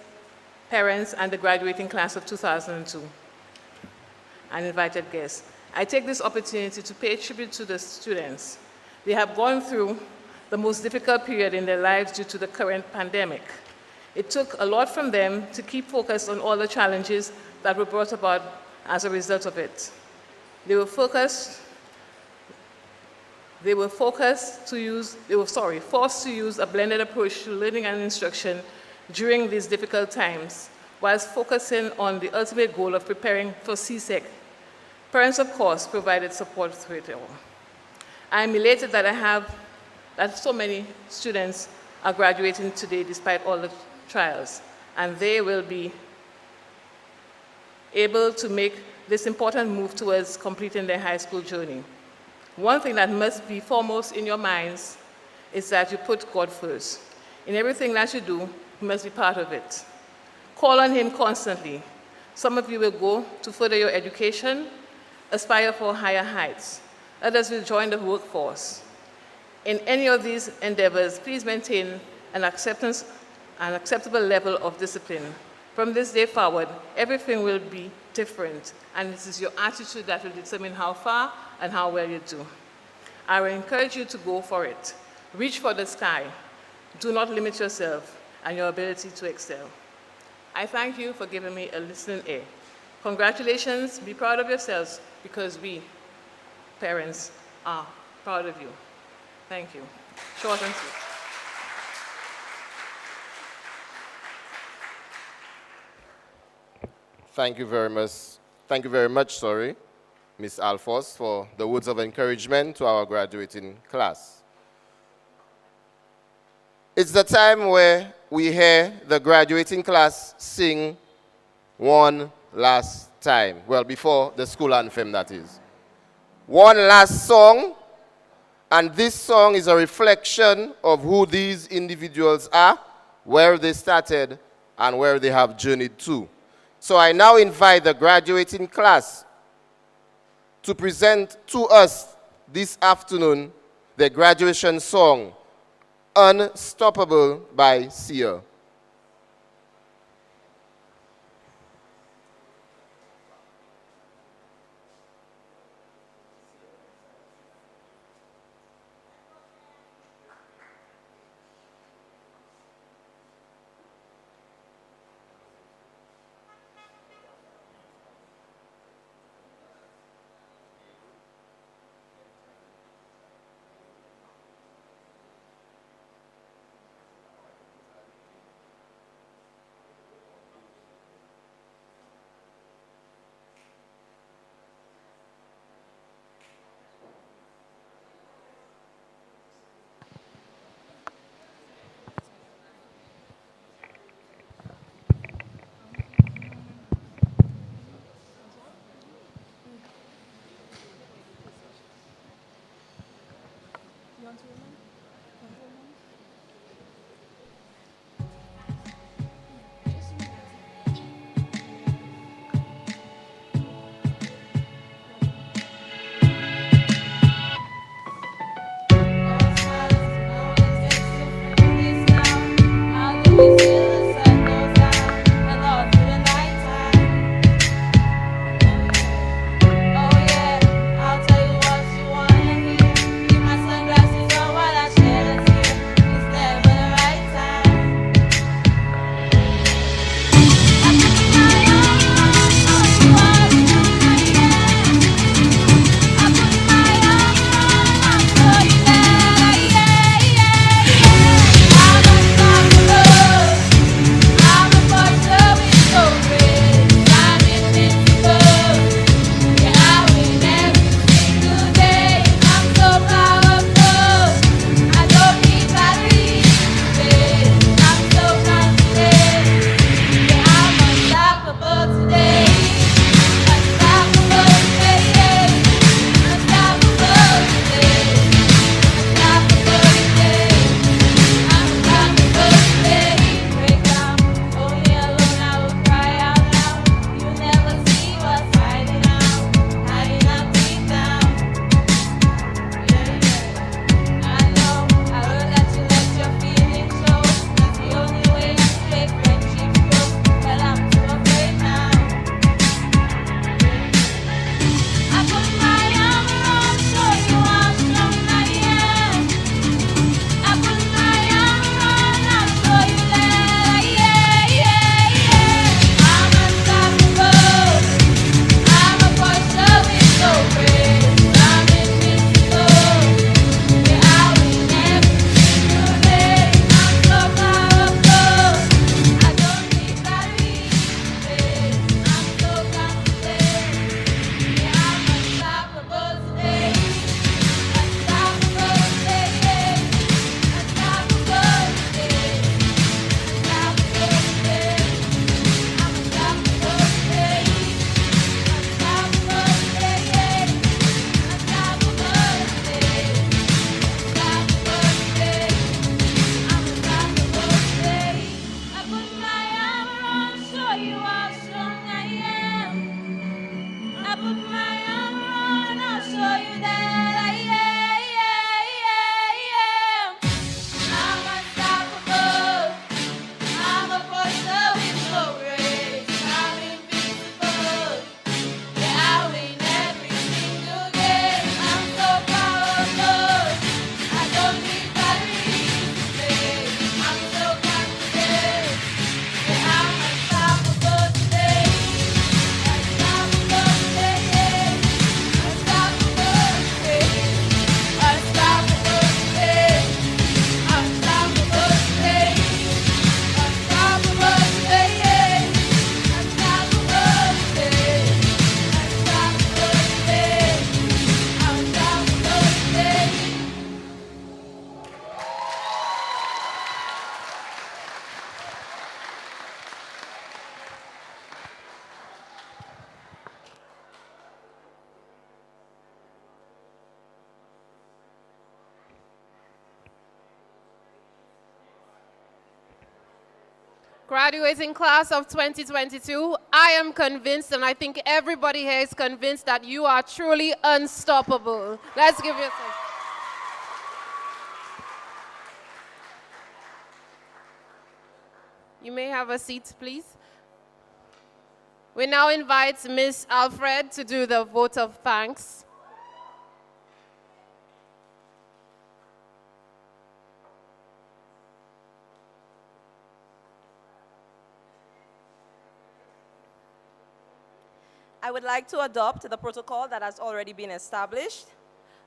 parents, and the graduating class of 2002, and invited guests. I take this opportunity to pay tribute to the students. They have gone through the most difficult period in their lives due to the current pandemic. It took a lot from them to keep focused on all the challenges that were brought about as a result of it. They were forced to use a blended approach to learning and instruction during these difficult times, whilst focusing on the ultimate goal of preparing for CSEC. Parents, of course, provided support through it all. I am elated that so many students are graduating today despite all the trials, and they will be able to make this important move towards completing their high school journey. One thing that must be foremost in your minds is that you put God first. In everything that you do, you must be part of it. Call on Him constantly. Some of you will go to further your education, aspire for higher heights. Others will join the workforce. In any of these endeavors, please maintain an acceptable level of discipline. From this day forward, everything will be different, and it is your attitude that will determine how far and how well you do. I will encourage you to go for it. Reach for the sky. Do not limit yourself and your ability to excel. I thank you for giving me a listening ear. Congratulations, be proud of yourselves, because we, parents, are proud of you. Thank you. Short and sweet. Thank you very much. Thank you very much, Ms. Alphonse, for the words of encouragement to our graduating class. It's the time where we hear the graduating class sing one last time. Well, before the school anthem, that is. One last song, and this song is a reflection of who these individuals are, where they started, and where they have journeyed to. So I now invite the graduating class to present to us this afternoon the graduation song, Unstoppable by Sia. Graduating class of 2022, I am convinced, and I think everybody here is convinced, that you are truly unstoppable. Let's give yourself. You may have a seat, please. We now invite Ms. Alfred to do the vote of thanks. I would like to adopt the protocol that has already been established.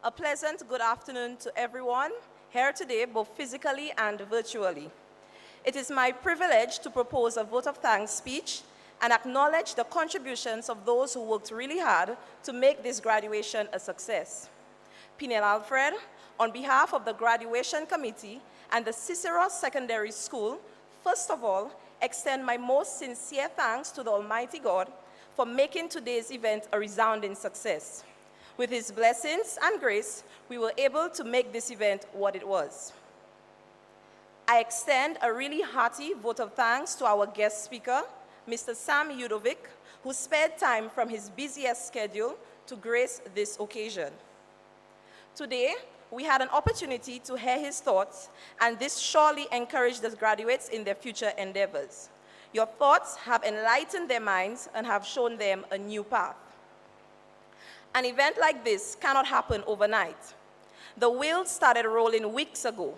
A pleasant good afternoon to everyone here today, both physically and virtually. It is my privilege to propose a vote of thanks speech and acknowledge the contributions of those who worked really hard to make this graduation a success. Pinel Alfred, on behalf of the graduation committee and the Ciceron Secondary School, first of all, extend my most sincere thanks to the Almighty God for making today's event a resounding success. With His blessings and grace, we were able to make this event what it was. I extend a really hearty vote of thanks to our guest speaker, Mr. Sam Udovic, who spared time from his busiest schedule to grace this occasion. Today, we had an opportunity to hear his thoughts, and this surely encouraged the graduates in their future endeavors. Your thoughts have enlightened their minds and have shown them a new path. An event like this cannot happen overnight. The wheels started rolling weeks ago.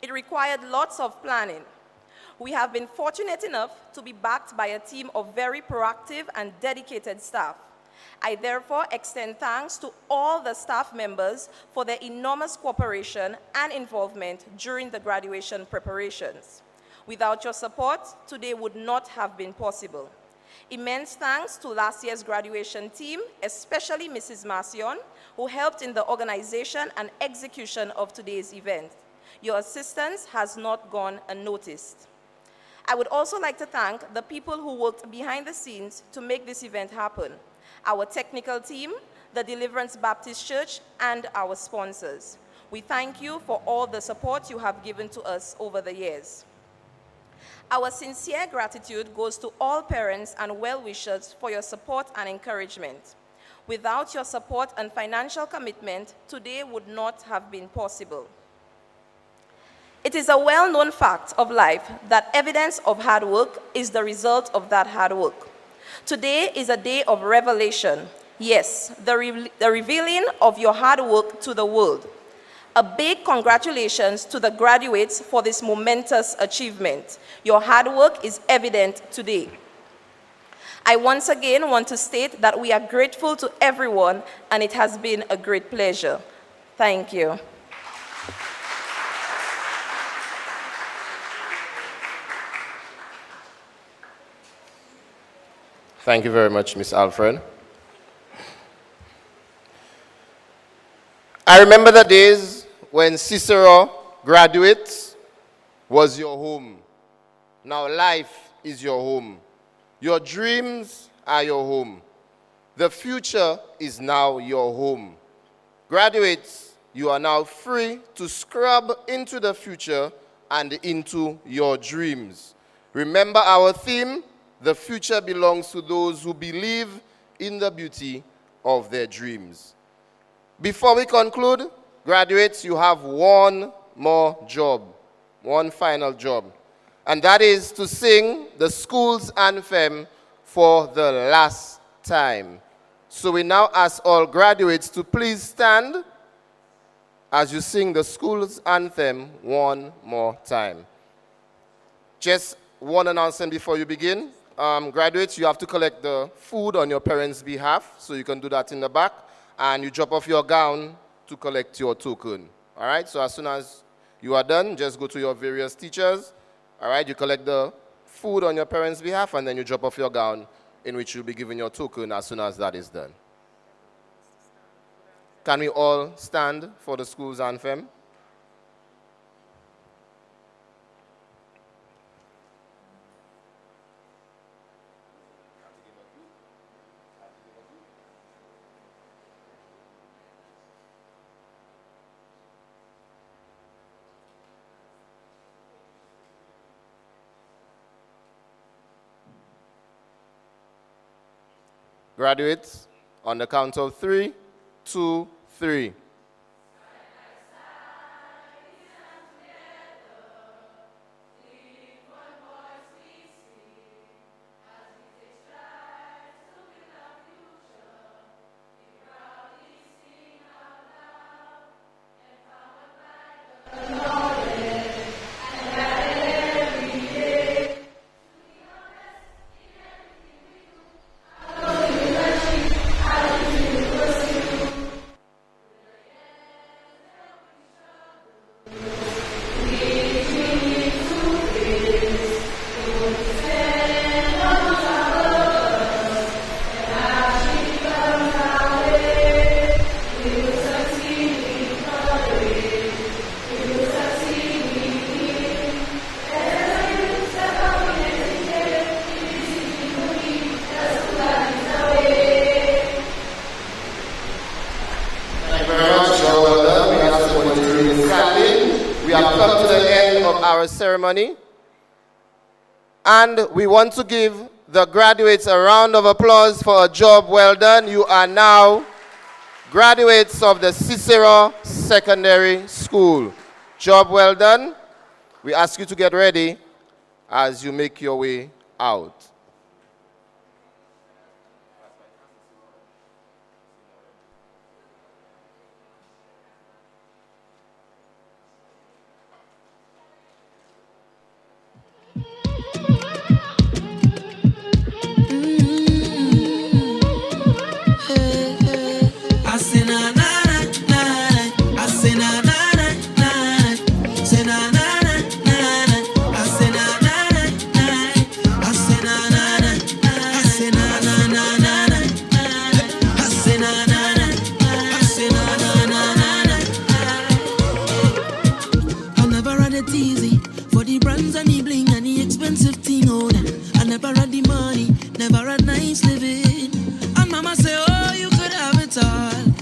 It required lots of planning. We have been fortunate enough to be backed by a team of very proactive and dedicated staff. I therefore extend thanks to all the staff members for their enormous cooperation and involvement during the graduation preparations. Without your support, today would not have been possible. Immense thanks to last year's graduation team, especially Mrs. Marcion, who helped in the organization and execution of today's event. Your assistance has not gone unnoticed. I would also like to thank the people who worked behind the scenes to make this event happen: our technical team, the Deliverance Baptist Church, and our sponsors. We thank you for all the support you have given to us over the years. Our sincere gratitude goes to all parents and well-wishers for your support and encouragement. Without your support and financial commitment, today would not have been possible. It is a well-known fact of life that evidence of hard work is the result of that hard work. Today is a day of revelation. Yes, the revealing of your hard work to the world. A big congratulations to the graduates for this momentous achievement. Your hard work is evident today. I once again want to state that we are grateful to everyone, and it has been a great pleasure. Thank you. Thank you very much, Ms. Alfred. I remember the days when Ciceron graduates was your home. Now life is your home. Your dreams are your home. The future is now your home. Graduates, you are now free to scrub into the future and into your dreams. Remember our theme: the future belongs to those who believe in the beauty of their dreams. Before we conclude, graduates, you have one more job, one final job, and that is to sing the school's anthem for the last time. So we now ask all graduates to please stand as you sing the school's anthem one more time. Just one announcement before you begin. Graduates, you have to collect the food on your parents' behalf, so you can do that in the back, and you drop off your gown to collect your token. All right, so as soon as you are done, just go to your various teachers. All right, you collect the food on your parents' behalf, and then you drop off your gown, in which you'll be given your token as soon as that is done. Can we all stand for the school's anthem? Graduates, on the count of 3, 2, 3. We have come to the end of our ceremony, and we want to give the graduates a round of applause for a job well done. You are now graduates of the Ciceron Secondary School. Job well done. We ask you to get ready as you make your way out.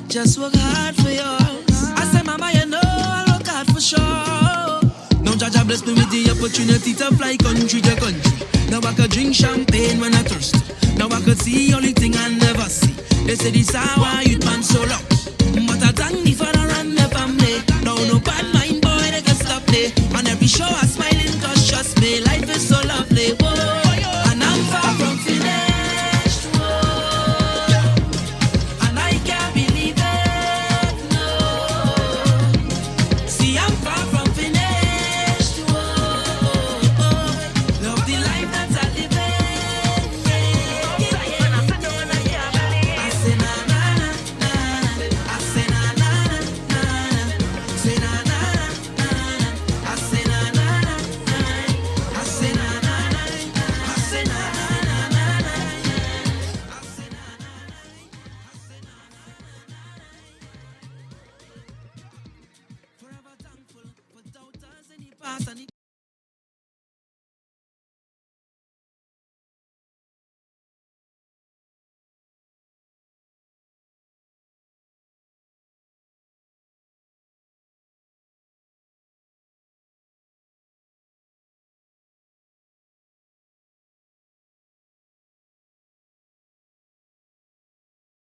Just work hard for yours. I say, Mama, you know I'll work hard for sure. Now Jaja bless me with the opportunity to fly country to country. Now I could drink champagne when I thirst. Now I could see only thing I never see. They say this hour youth man so loud. But I thank the father and the family. Now no bad mind boy they can stop me. On every show I smiling cause trust me, life is so lovely. Whoa. And I'm far from finished.